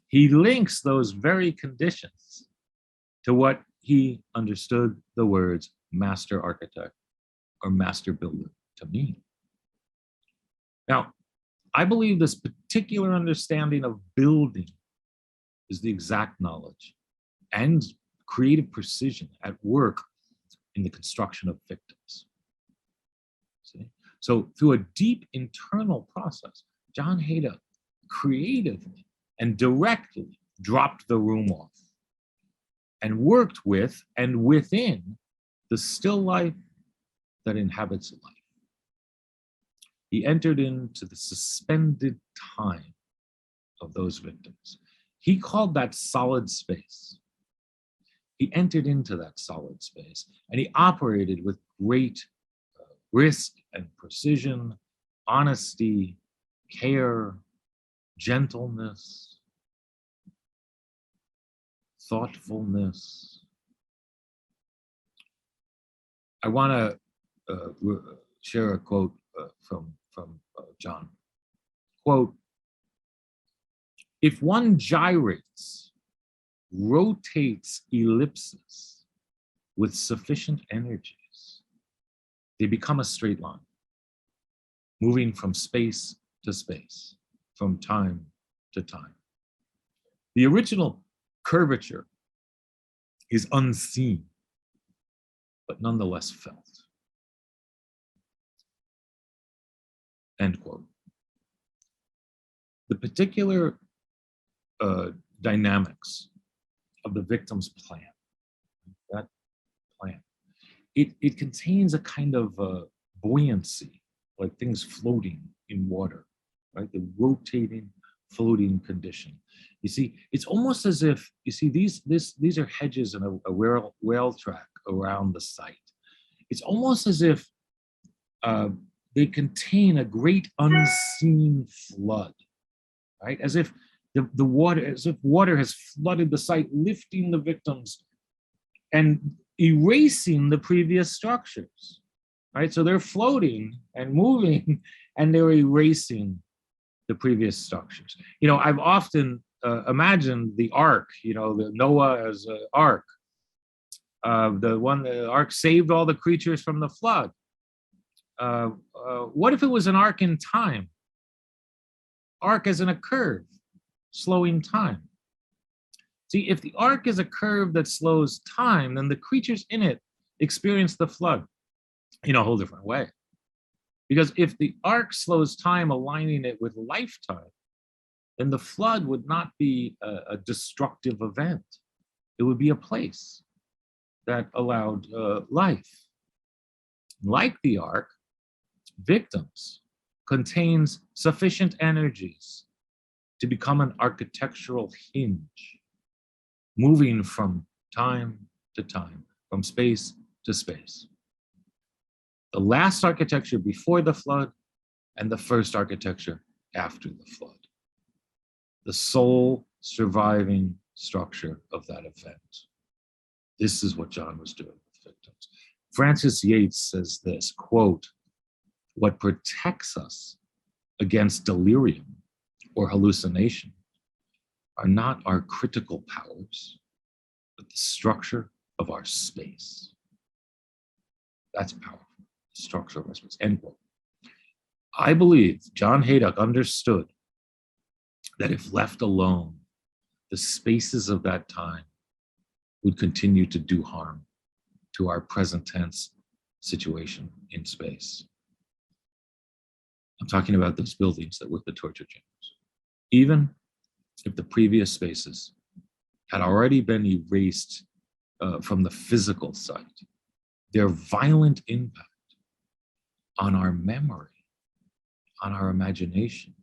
S3: He links those very conditions to what he understood the words master architect or master builder to mean. Now, I believe this particular understanding of building is the exact knowledge and creative precision at work in the construction of victims. See? So through a deep internal process, John Hejduk creatively and directly dropped the room off and worked with and within the still life that inhabits life. He entered into the suspended time of those victims. He called that solid space. He entered into that solid space and he operated with great risk and precision, honesty, care, gentleness, thoughtfulness. I want to share a quote from John. Quote, "If one gyrates, rotates ellipses with sufficient energies, they become a straight line, moving from space to space, from time to time. The original curvature is unseen, but nonetheless felt." End quote. The particular dynamics of the victim's plan, that plan, it contains a kind of buoyancy, like things floating in water, right? The rotating, floating condition. You see, it's almost as if, you see, these are hedges and a rail track around the site. It's almost as if they contain a great unseen flood, right? As if the water has flooded the site, lifting the victims and erasing the previous structures, right? So they're floating and moving and they're erasing the previous structures. You know, I've often imagined the ark, you know, the Noah as an ark, the ark saved all the creatures from the flood. What if it was an arc in time? Arc as in a curve, slowing time. See, if the arc is a curve that slows time, then the creatures in it experience the flood in a whole different way. Because if the arc slows time, aligning it with lifetime, then the flood would not be a destructive event. It would be a place that allowed life. Like the ark, victims contains sufficient energies to become an architectural hinge, moving from time to time, from space to space. The last architecture before the flood and the first architecture after the flood. The sole surviving structure of that event. This is what John was doing with victims. Francis Yates says this, quote, "What protects us against delirium or hallucination are not our critical powers, but the structure of our space." That's powerful, the structure of our space, end quote. I believe John Hejduk understood that if left alone, the spaces of that time would continue to do harm to our present tense situation in space. I'm talking about those buildings that were the torture chambers. Even if the previous spaces had already been erased from the physical site, their violent impact on our memory, on our imagination,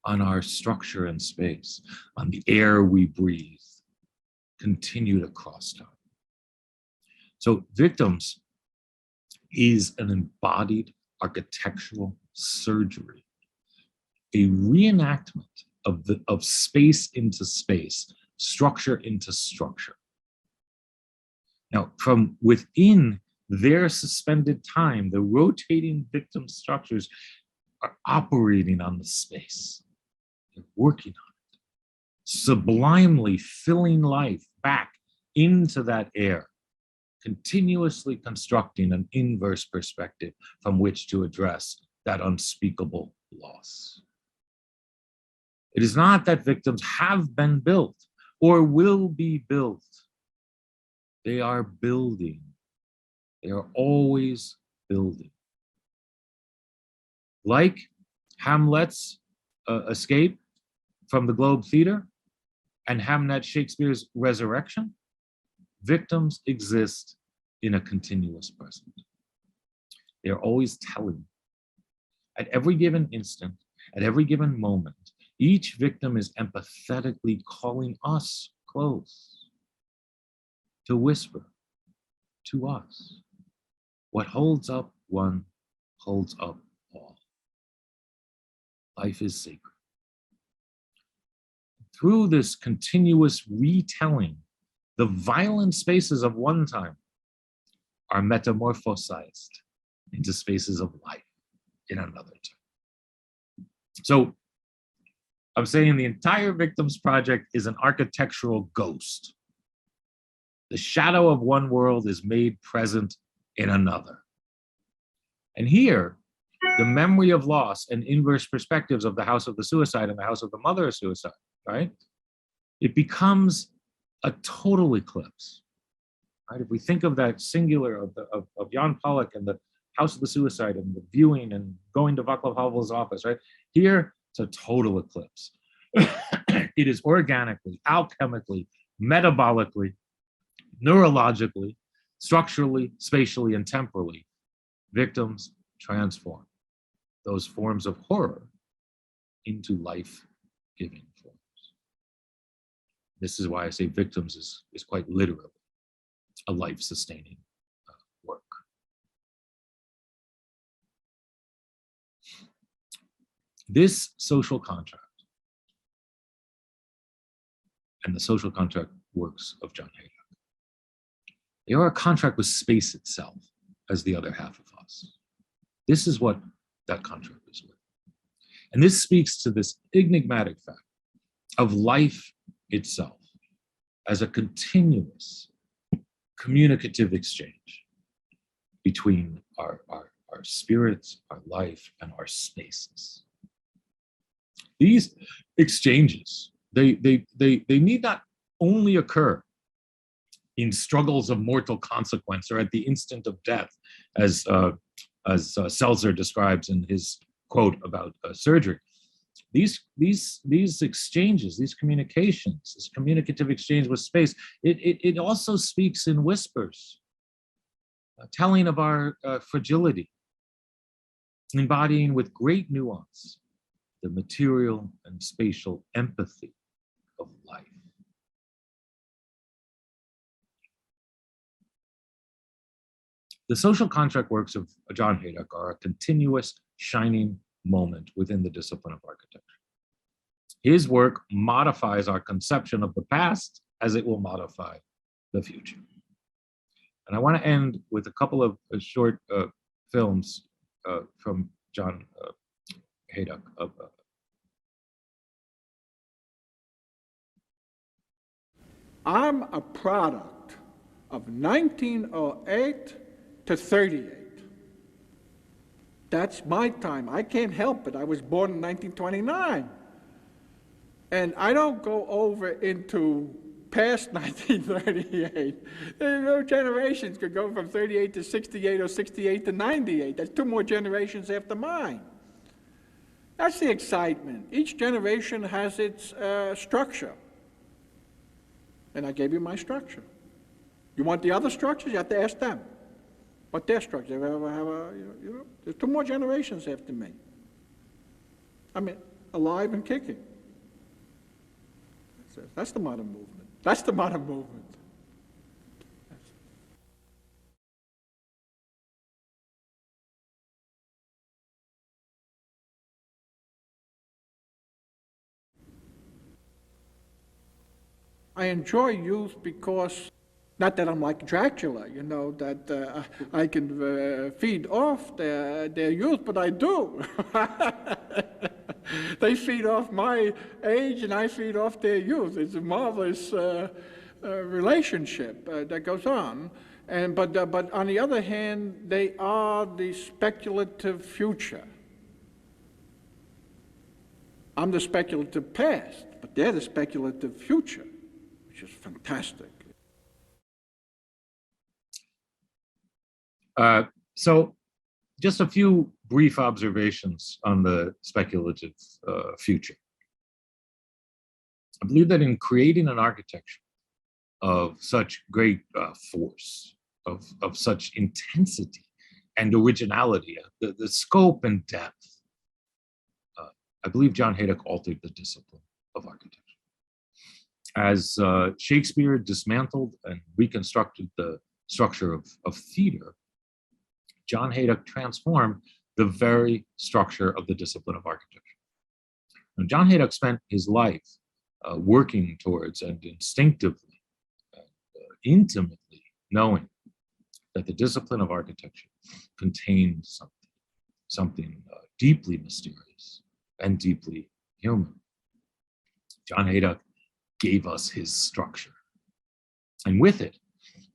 S3: on our structure and space, on the air we breathe, continued across time. So Victims is an embodied architectural surgery, a reenactment of space into space, structure into structure. Now, from within their suspended time, the rotating victim structures are operating on the space. They're working on it, sublimely filling life back into that air, continuously constructing an inverse perspective from which to address that unspeakable loss. It is not that victims have been built or will be built. They are building. They are always building. Like Hamlet's escape from the Globe Theater and Hamlet Shakespeare's resurrection, victims exist in a continuous present. They are always telling. At every given instant, at every given moment, Each victim is empathetically calling us close to whisper to us. What holds up one holds up all. Life is sacred. Through this continuous retelling, the violent spaces of one time are metamorphosized into spaces of life in another time. So I'm saying the entire Victims Project is an architectural ghost. The shadow of one world is made present in another. And here, the memory of loss and inverse perspectives of the house of the suicide and the house of the mother of suicide, right? It becomes a total eclipse, right? If we think of that singular of Jan Pollock and the house of the suicide and the viewing and going to Václav Havel's office, right? Here, it's a total eclipse. It is organically, alchemically, metabolically, neurologically, structurally, spatially, and temporally. Victims transform those forms of horror into life-giving forms. This is why I say Victims is quite literally a life-sustaining work. This social contract and the social contract works of John Hejduk, they are a contract with space itself as the other half of us. This is what that contract is with. And this speaks to this enigmatic fact of life itself as a continuous communicative exchange between our spirits, our life, and our spaces. These exchanges, they need not only occur in struggles of mortal consequence or at the instant of death, as Seltzer describes in his quote about surgery. These exchanges, these communications, this communicative exchange with space, it also speaks in whispers, telling of our fragility, embodying with great nuance the material and spatial empathy of life. The social contract works of John Hejduk are a continuous shining moment within the discipline of architecture. His work modifies our conception of the past as it will modify the future. And I want to end with a couple of short films from John Hejduk.
S6: I'm a product of 1908 to 38. That's my time. I can't help it. I was born in 1929. And I don't go over into past 1938. No generations could go from 38 to 68 or 68 to 98. That's 2 more generations after mine. That's the excitement. Each generation has its structure. And I gave you my structure. You want the other structures? You have to ask them. What their structure? There's 2 more generations after me. I mean, alive and kicking. That's the modern movement. That's the modern movement. I enjoy youth because, not that I'm like Dracula, you know, that I can feed off their youth, but I do. They feed off my age and I feed off their youth. It's a marvelous relationship that goes on. But on the other hand, they are the speculative future. I'm the speculative past, but they're the speculative future, which is fantastic.
S3: So just a few brief observations on the speculative future. I believe that in creating an architecture of such great force, of such intensity and originality, the scope and depth I believe John Hejduk altered the discipline of architecture. As Shakespeare dismantled and reconstructed the structure of theater, John Hejduk transformed the very structure of the discipline of architecture. And John Hejduk spent his life working towards and instinctively, intimately knowing that the discipline of architecture contained something deeply mysterious and deeply human. John Hejduk gave us his structure, and with it,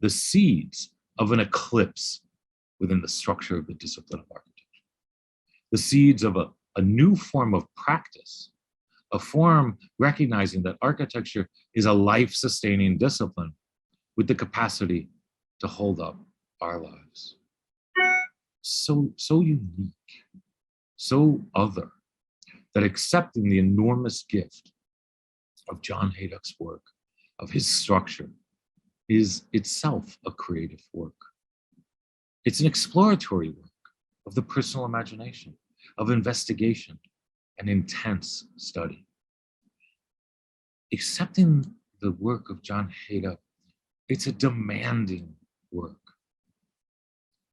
S3: the seeds of an eclipse within the structure of the discipline of architecture. The seeds of a new form of practice, a form recognizing that architecture is a life-sustaining discipline with the capacity to hold up our lives. So unique, so other, that accepting the enormous gift of John Hejduk's work, of his structure, is itself a creative work. It's an exploratory work of the personal imagination, of investigation and intense study. Accepting the work of John Hejduk, it's a demanding work.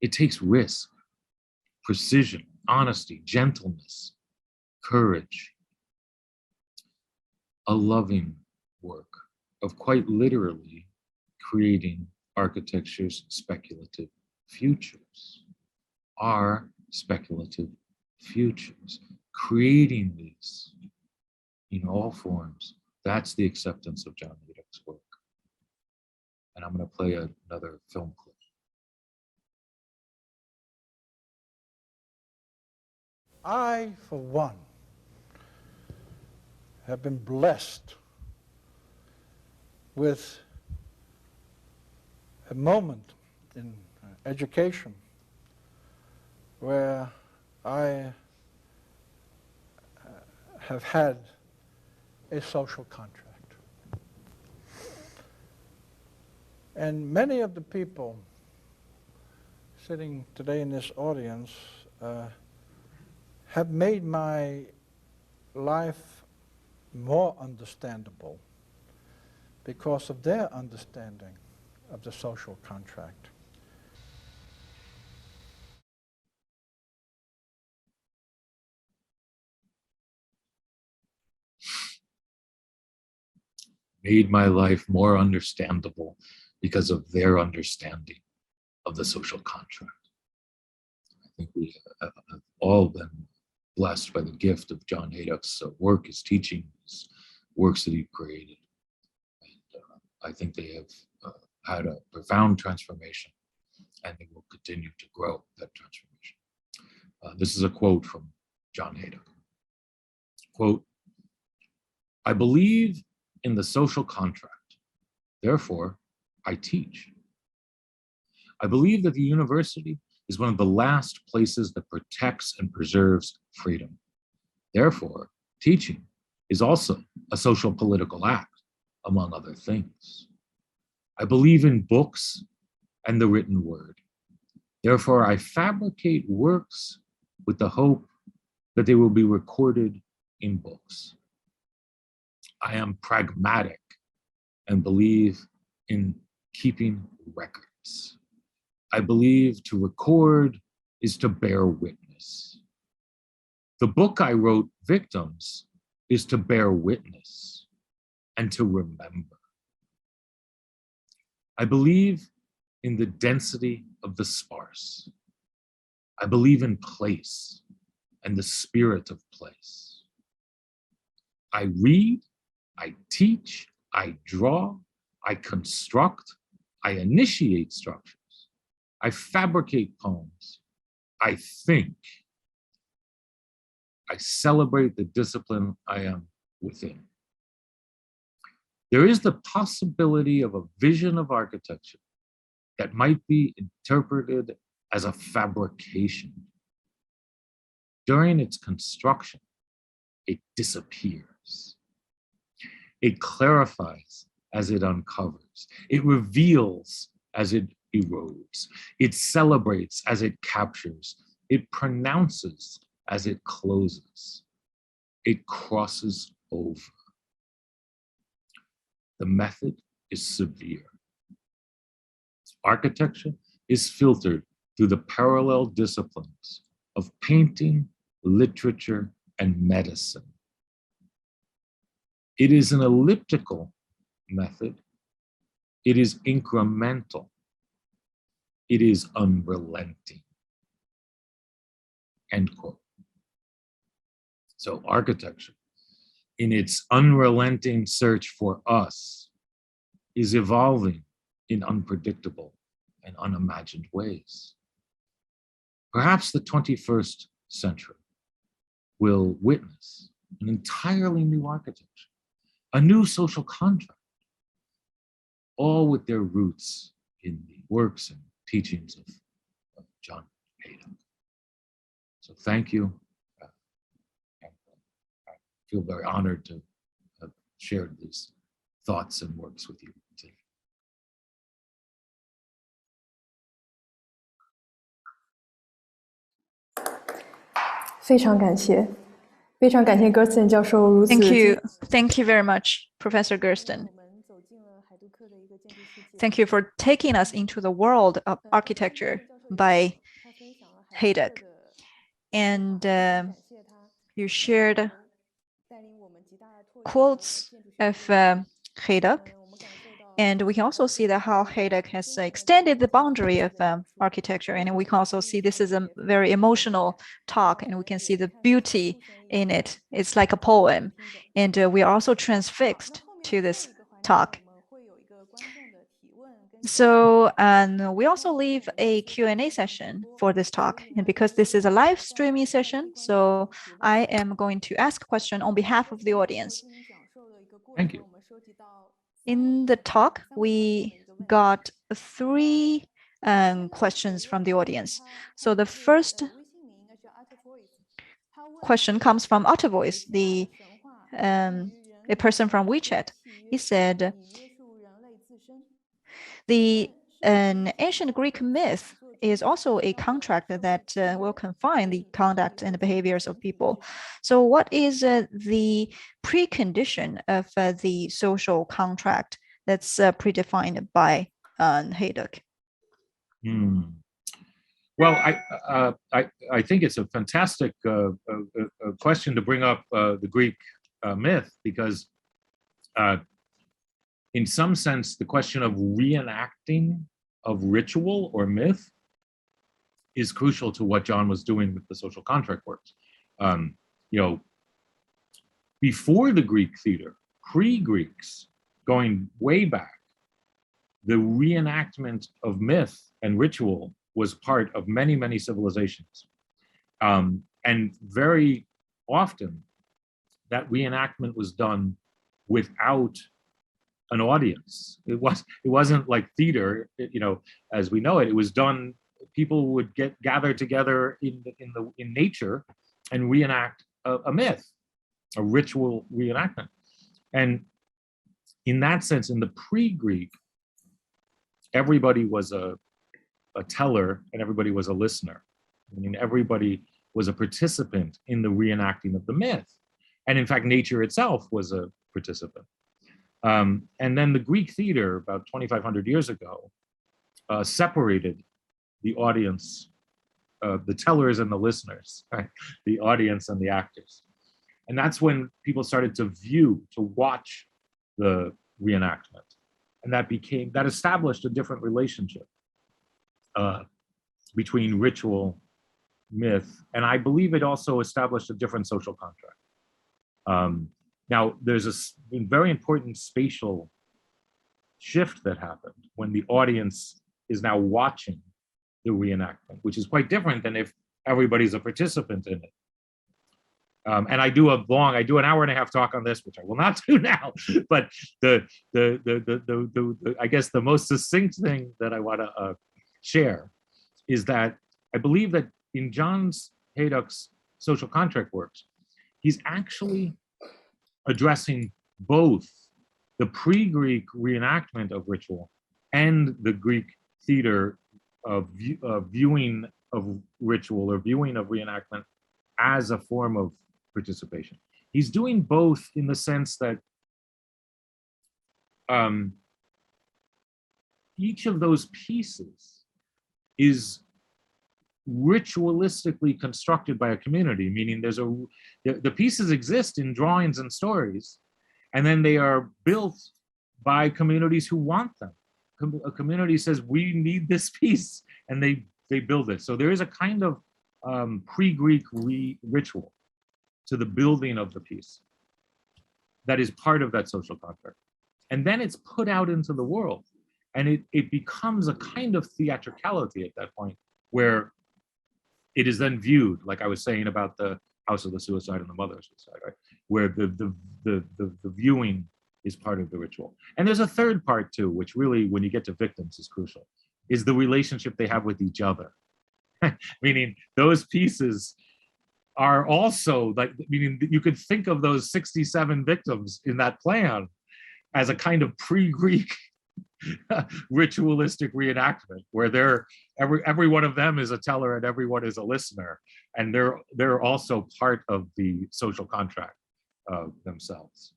S3: It takes risk, precision, honesty, gentleness, courage, a loving work of quite literally creating architecture's speculative futures, our speculative futures, creating these in all forms. That's the acceptance of John Hejduk's work. And I'm going to play another film clip.
S4: I, for one, have been blessed with a moment in education where I have had a social contract. And many of the people sitting today in this audience have made my life more understandable because of their understanding of the social contract.
S3: Made my life more understandable because of their understanding of the social contract. I think we have all been blessed by the gift of John Hejduk's work, his teaching, his works that he created. And I think they have had a profound transformation, and they will continue to grow that transformation. This is a quote from John Hejduk. Quote, "I believe in the social contract, therefore I teach. I believe that the university is one of the last places that protects and preserves freedom. Therefore, teaching is also a social political act, among other things. I believe in books and the written word. Therefore, I fabricate works with the hope that they will be recorded in books. I am pragmatic and believe in keeping records. I believe to record is to bear witness. The book I wrote, Victims, is to bear witness and to remember. I believe in the density of the sparse. I believe in place and the spirit of place. I read, I teach, I draw, I construct, I initiate structures. I fabricate poems. I think. I celebrate the discipline I am within. There is the possibility of a vision of architecture that might be interpreted as a fabrication. During its construction, it disappears. It clarifies as it uncovers. It reveals as it erodes. It celebrates as it captures. It pronounces as it closes. it crosses over. The method is severe. Architecture is filtered through the parallel disciplines of painting, literature, and medicine. It is an elliptical method. It is incremental. It is unrelenting. End quote. So architecture, in its unrelenting search for us, is evolving in unpredictable and unimagined ways. Perhaps the 21st century will witness an entirely new architecture, a new social contract, all with their roots in the works and teachings of John Hejduk. So thank you. And I feel very honored to have shared these thoughts and works with you today.
S1: Gersten 教授如此
S7: Thank you very much, Professor Gersten. Thank you for taking us into the world of architecture by Hejduk. And you shared quotes of Hejduk. And we can also see that how Hejduk has extended the boundary of architecture. And we can also see this is a very emotional talk, and we can see the beauty in it. It's like a poem. And we are also transfixed to this talk. So we also leave a Q&A session for this talk. And because this is a live streaming session, so I am going to ask a question on behalf of the audience.
S3: Thank you.
S7: In the talk, we got 3 questions from the audience. So the first question comes from Ottervoice, a person from WeChat. He said, an ancient Greek myth is also a contract that will confine the conduct and the behaviors of people. So what is the precondition of the social contract that's predefined by Hejduk?
S3: Well, I think it's a fantastic question to bring up the Greek myth, because in some sense, the question of reenacting of ritual or myth is crucial to what John was doing with the social contract works. Before the Greek theater, pre-Greeks, going way back, the reenactment of myth and ritual was part of many, many civilizations. And very often, that reenactment was done without an audience. It wasn't like theater, as we know it. It was done. People would gather together in nature and reenact a myth, a ritual reenactment. And in that sense, in the pre-Greek, everybody was a teller and everybody was a listener. I mean, everybody was a participant in the reenacting of the myth. And in fact, nature itself was a participant. And then the Greek theater, about 2,500 years ago, separated the audience, the tellers and the listeners, right? The audience and the actors. And that's when people started to watch the reenactment. And that established a different relationship between ritual, myth, and I believe it also established a different social contract. Now, there's a very important spatial shift that happened when the audience is now watching the reenactment, which is quite different than if everybody's a participant in it. And I do an hour and a half talk on this, which I will not do now. But I guess the most succinct thing that I want to share is that I believe that in John Hejduk's social contract works, he's actually addressing both the pre-Greek reenactment of ritual and the Greek theater of viewing of ritual or viewing of reenactment as a form of participation. he's doing both in the sense that each of those pieces is ritualistically constructed by a community, meaning the pieces exist in drawings and stories, and then they are built by communities who want them. A community says, we need this piece, and they build it. So there is a kind of pre-Greek ritual to the building of the piece that is part of that social contract. And then it's put out into the world, and it becomes a kind of theatricality at that point, where it is then viewed, like I was saying about the House of the Suicide and the Mother of Suicide, right? Where the viewing is part of the ritual. And there's a third part too, which really, when you get to victims, is crucial, is the relationship they have with each other. Meaning those pieces are also like, meaning you could think of those 67 victims in that plan as a kind of pre-Greek ritualistic reenactment, where every one of them is a teller and everyone is a listener, and they're also part of the social contract themselves.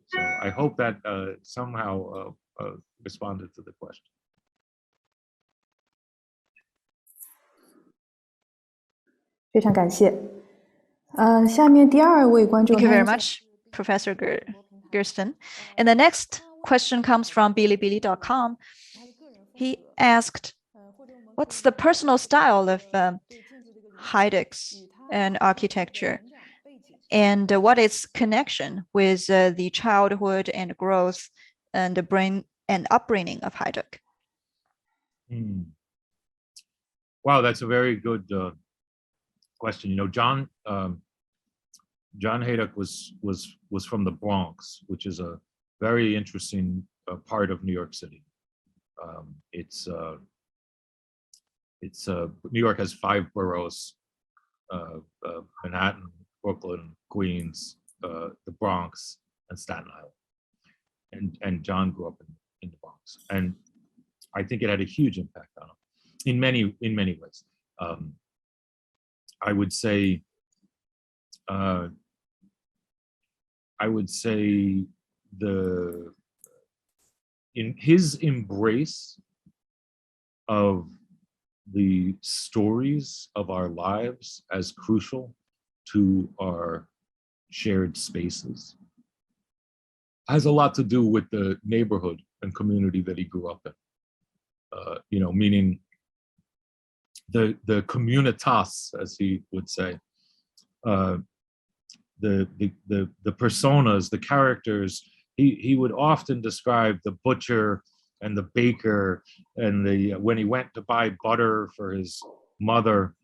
S3: So I hope that somehow responded to the question.
S1: 非常感谢。下面第二位观众。
S7: Thank you very much, Professor Gersten. And the next question comes from bilibili.com. He asked, what's the personal style of Hejduk's and architecture? And what is connection with the childhood and growth and the brain and upbringing of Hejduk?
S3: Wow, that's a very good question. You know, John Hejduk was from the Bronx, which is a very interesting part of New York City. New York has 5 boroughs: Manhattan, Brooklyn, Queens, the Bronx, and Staten Island. And John grew up in the Bronx, and I think it had a huge impact on him in many ways. I would say in his embrace of the stories of our lives as crucial to our shared spaces has a lot to do with the neighborhood and community that he grew up in. You know, meaning the communitas, as he would say, the personas, the characters. He would often describe the butcher and the baker, and when he went to buy butter for his mother,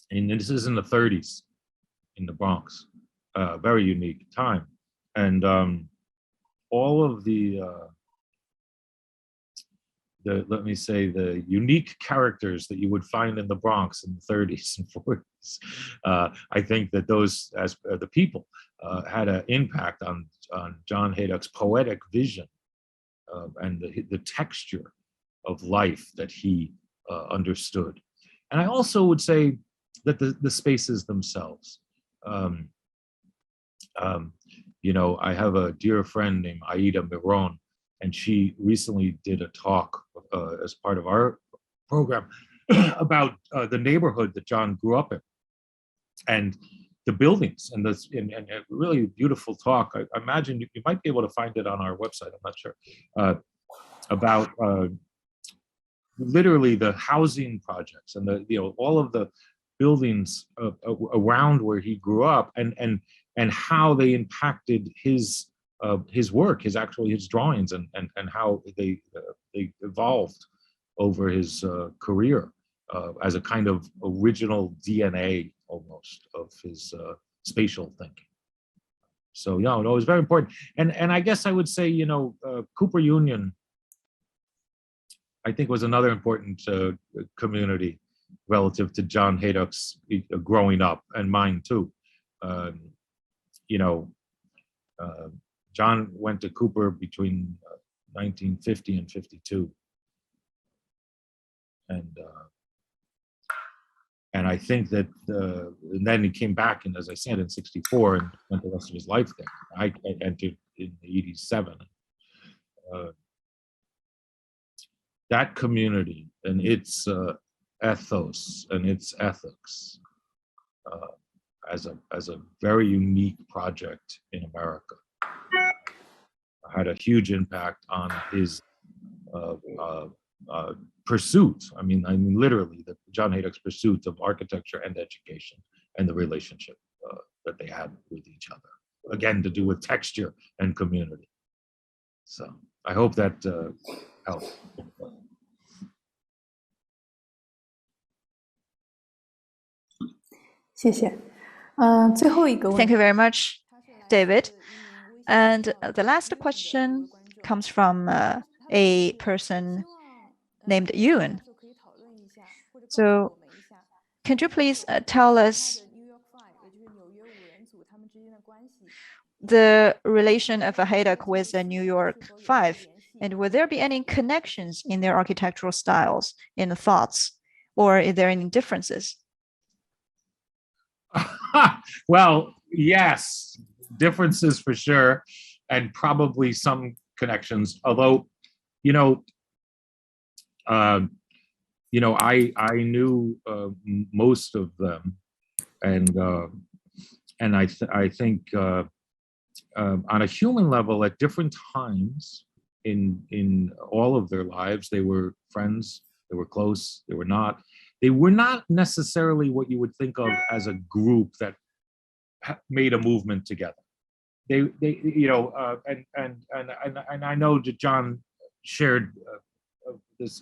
S3: and this is in the 30s in the Bronx, very unique time, and all of the let me say, the unique characters that you would find in the Bronx in the 30s and 40s. I think that those, as the people, had an impact on John Hejduk's poetic vision and the texture of life that he understood. And I also would say that the spaces themselves. You know, I have a dear friend named Aida Miron, and she recently did a talk as part of our program about the neighborhood that John grew up in and the buildings, and a really beautiful talk. I imagine you might be able to find it on our website, I'm not sure, about literally the housing projects and all of the buildings around where he grew up, and how they impacted his work, his drawings, and how they evolved over his career as a kind of original DNA almost of his spatial thinking. So yeah, no, it was very important. And I guess I would say, you know, Cooper Union, I think, was another important community relative to John Hejduk's growing up, and mine too. You know, John went to Cooper between 1950 and 52. And And I think that, and then he came back, and as I said, in '64, and spent the rest of his life there. I entered in '87. That community and its ethos and its ethics as a very unique project in America had a huge impact on his pursuit. I mean, literally, the John Hejduk's pursuit of architecture and education and the relationship that they had with each other. Again, to do with texture and community. So I hope that helps.
S7: Thank you very much, David. And the last question comes from a person named Yun. So can you please tell us the relation of a Hejduk with the New York Five, and will there be any connections in their architectural styles, in thoughts, or is there any differences?
S3: Well, yes, differences for sure, and probably some connections. Although, I knew most of them, and I think on a human level, at different times in all of their lives, they were friends, they were close, they were not. They were not necessarily what you would think of as a group that made a movement together. And I know that John shared this.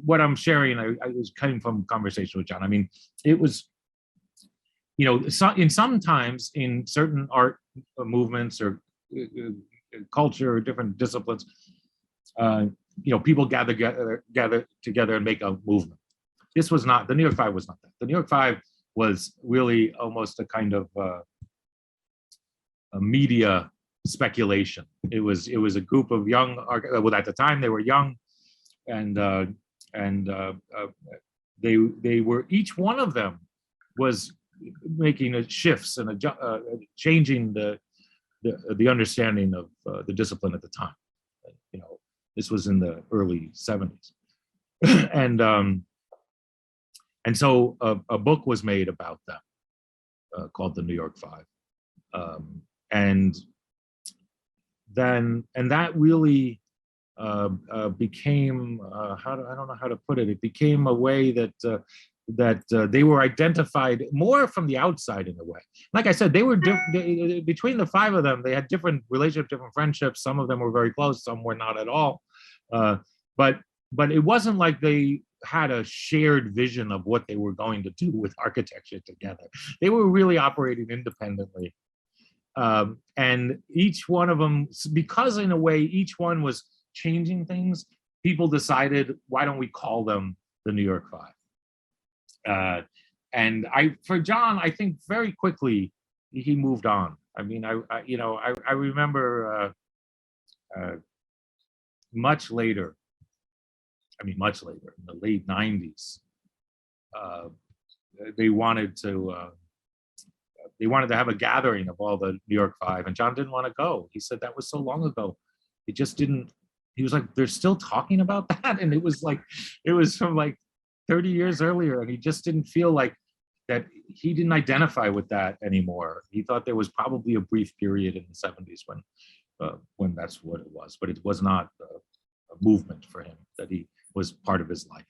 S3: What I'm sharing, I was coming from conversation with John. I mean, it was, sometimes in certain art movements or culture or different disciplines, people gather together and make a movement. This was not, the New York Five was not that. The New York Five was really almost a kind of a media speculation. It was a group of young, well, at the time they were young, and they were, each one of them was making shifts and changing the understanding of the discipline at the time. This was in the early '70s, and so a book was made about them called The New York Five, and that really became I don't know how to put it. It became a way that they were identified more from the outside in a way. Like I said, they were between the five of them. They had different relationships, different friendships. Some of them were very close, some were not at all. But it wasn't like they had a shared vision of what they were going to do with architecture together. They were really operating independently. And each one of them, because in a way, each one was changing things, people decided, why don't we call them the New York Five? And for John, I think very quickly he moved on. I mean, I remember much later, in the late '90s, they wanted to have a gathering of all the New York Five, and John didn't want to go. He said that was so long ago. It just didn't. He was like, they're still talking about that, and it was from like 30 years earlier, and he just didn't feel like that. He didn't identify with that anymore. He thought there was probably a brief period in the '70s when that's what it was, but it was not a movement for him that he was part of his life.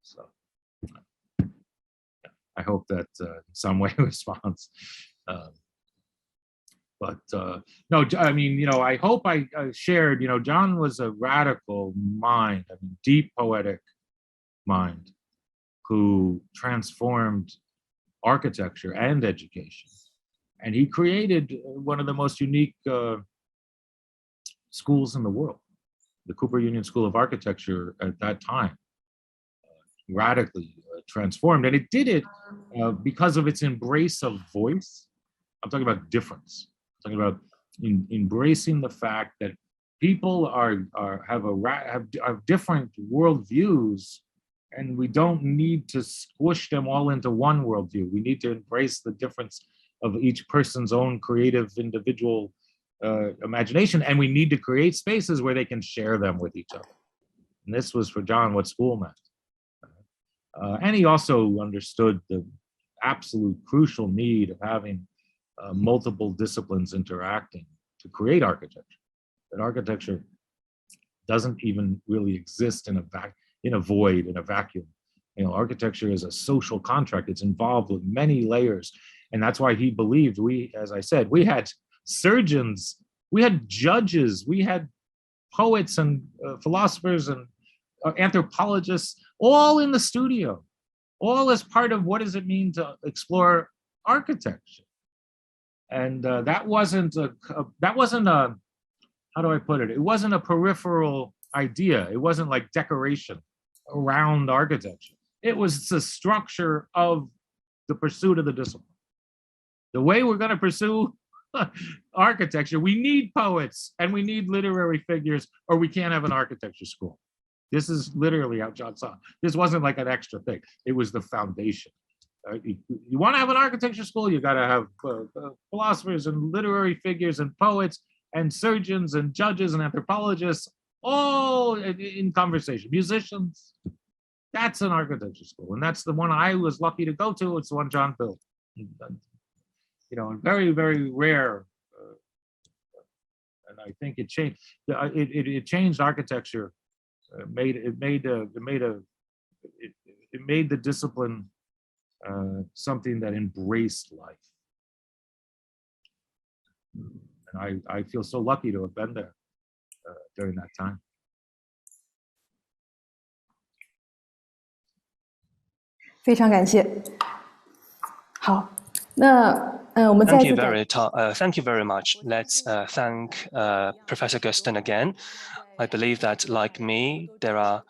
S3: So I hope that in some way responds. But no, I mean, I hope I shared, John was a radical mind, deep poetic mind who transformed architecture and education. And he created one of the most unique schools in the world, the Cooper Union School of Architecture at that time, radically transformed. And it did it because of its embrace of voice. I'm talking about difference. I'm talking about embracing the fact that people have different worldviews And we don't need to squish them all into one worldview. We need to embrace the difference of each person's own creative individual imagination. And we need to create spaces where they can share them with each other. And this was for John what school meant. And he also understood the absolute crucial need of having multiple disciplines interacting to create architecture. That architecture doesn't even really exist in a void, in a vacuum. You know, architecture is a social contract. It's involved with many layers. And that's why he believed as I said, we had surgeons, we had judges, we had poets and philosophers and anthropologists, all in the studio, all as part of what does it mean to explore architecture. And that wasn't a, how do I put it? It wasn't a peripheral idea. It wasn't like decoration around architecture. It was the structure of the pursuit of the discipline. The way we're going to pursue architecture, we need poets and we need literary figures, or we can't have an architecture school. This is literally how John saw it. This wasn't like an extra thing. It was the foundation. You want to have an architecture school, you got to have philosophers and literary figures and poets and surgeons and judges and anthropologists all in conversation. Musicians. That's an architecture school, and that's the one I was lucky to go to. It's the one John built. You know, very, very rare, and I think it changed. It changed architecture. It made the discipline something that embraced life. And I feel so lucky to have been there during that time.
S1: 非常感谢。好，那我们再次
S2: Thank you very much. Let's thank Professor Gersten again. I believe that, like me, there are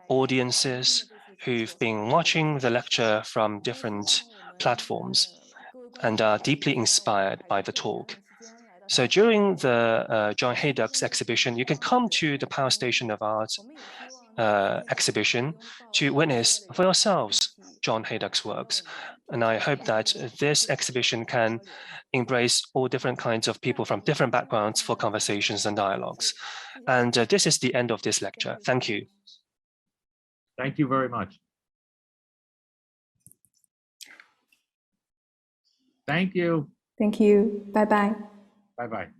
S2: audiences who've been watching the lecture from different platforms and are deeply inspired by the talk. So during the John Hejduk's exhibition, you can come to the Power Station of Art exhibition to witness for yourselves John Hejduk's works. And I hope that this exhibition can embrace all different kinds of people from different backgrounds for conversations and dialogues. And this is the end of this lecture. Thank you.
S3: Thank you very much. Thank you.
S1: Thank you. Bye bye.
S3: Bye bye.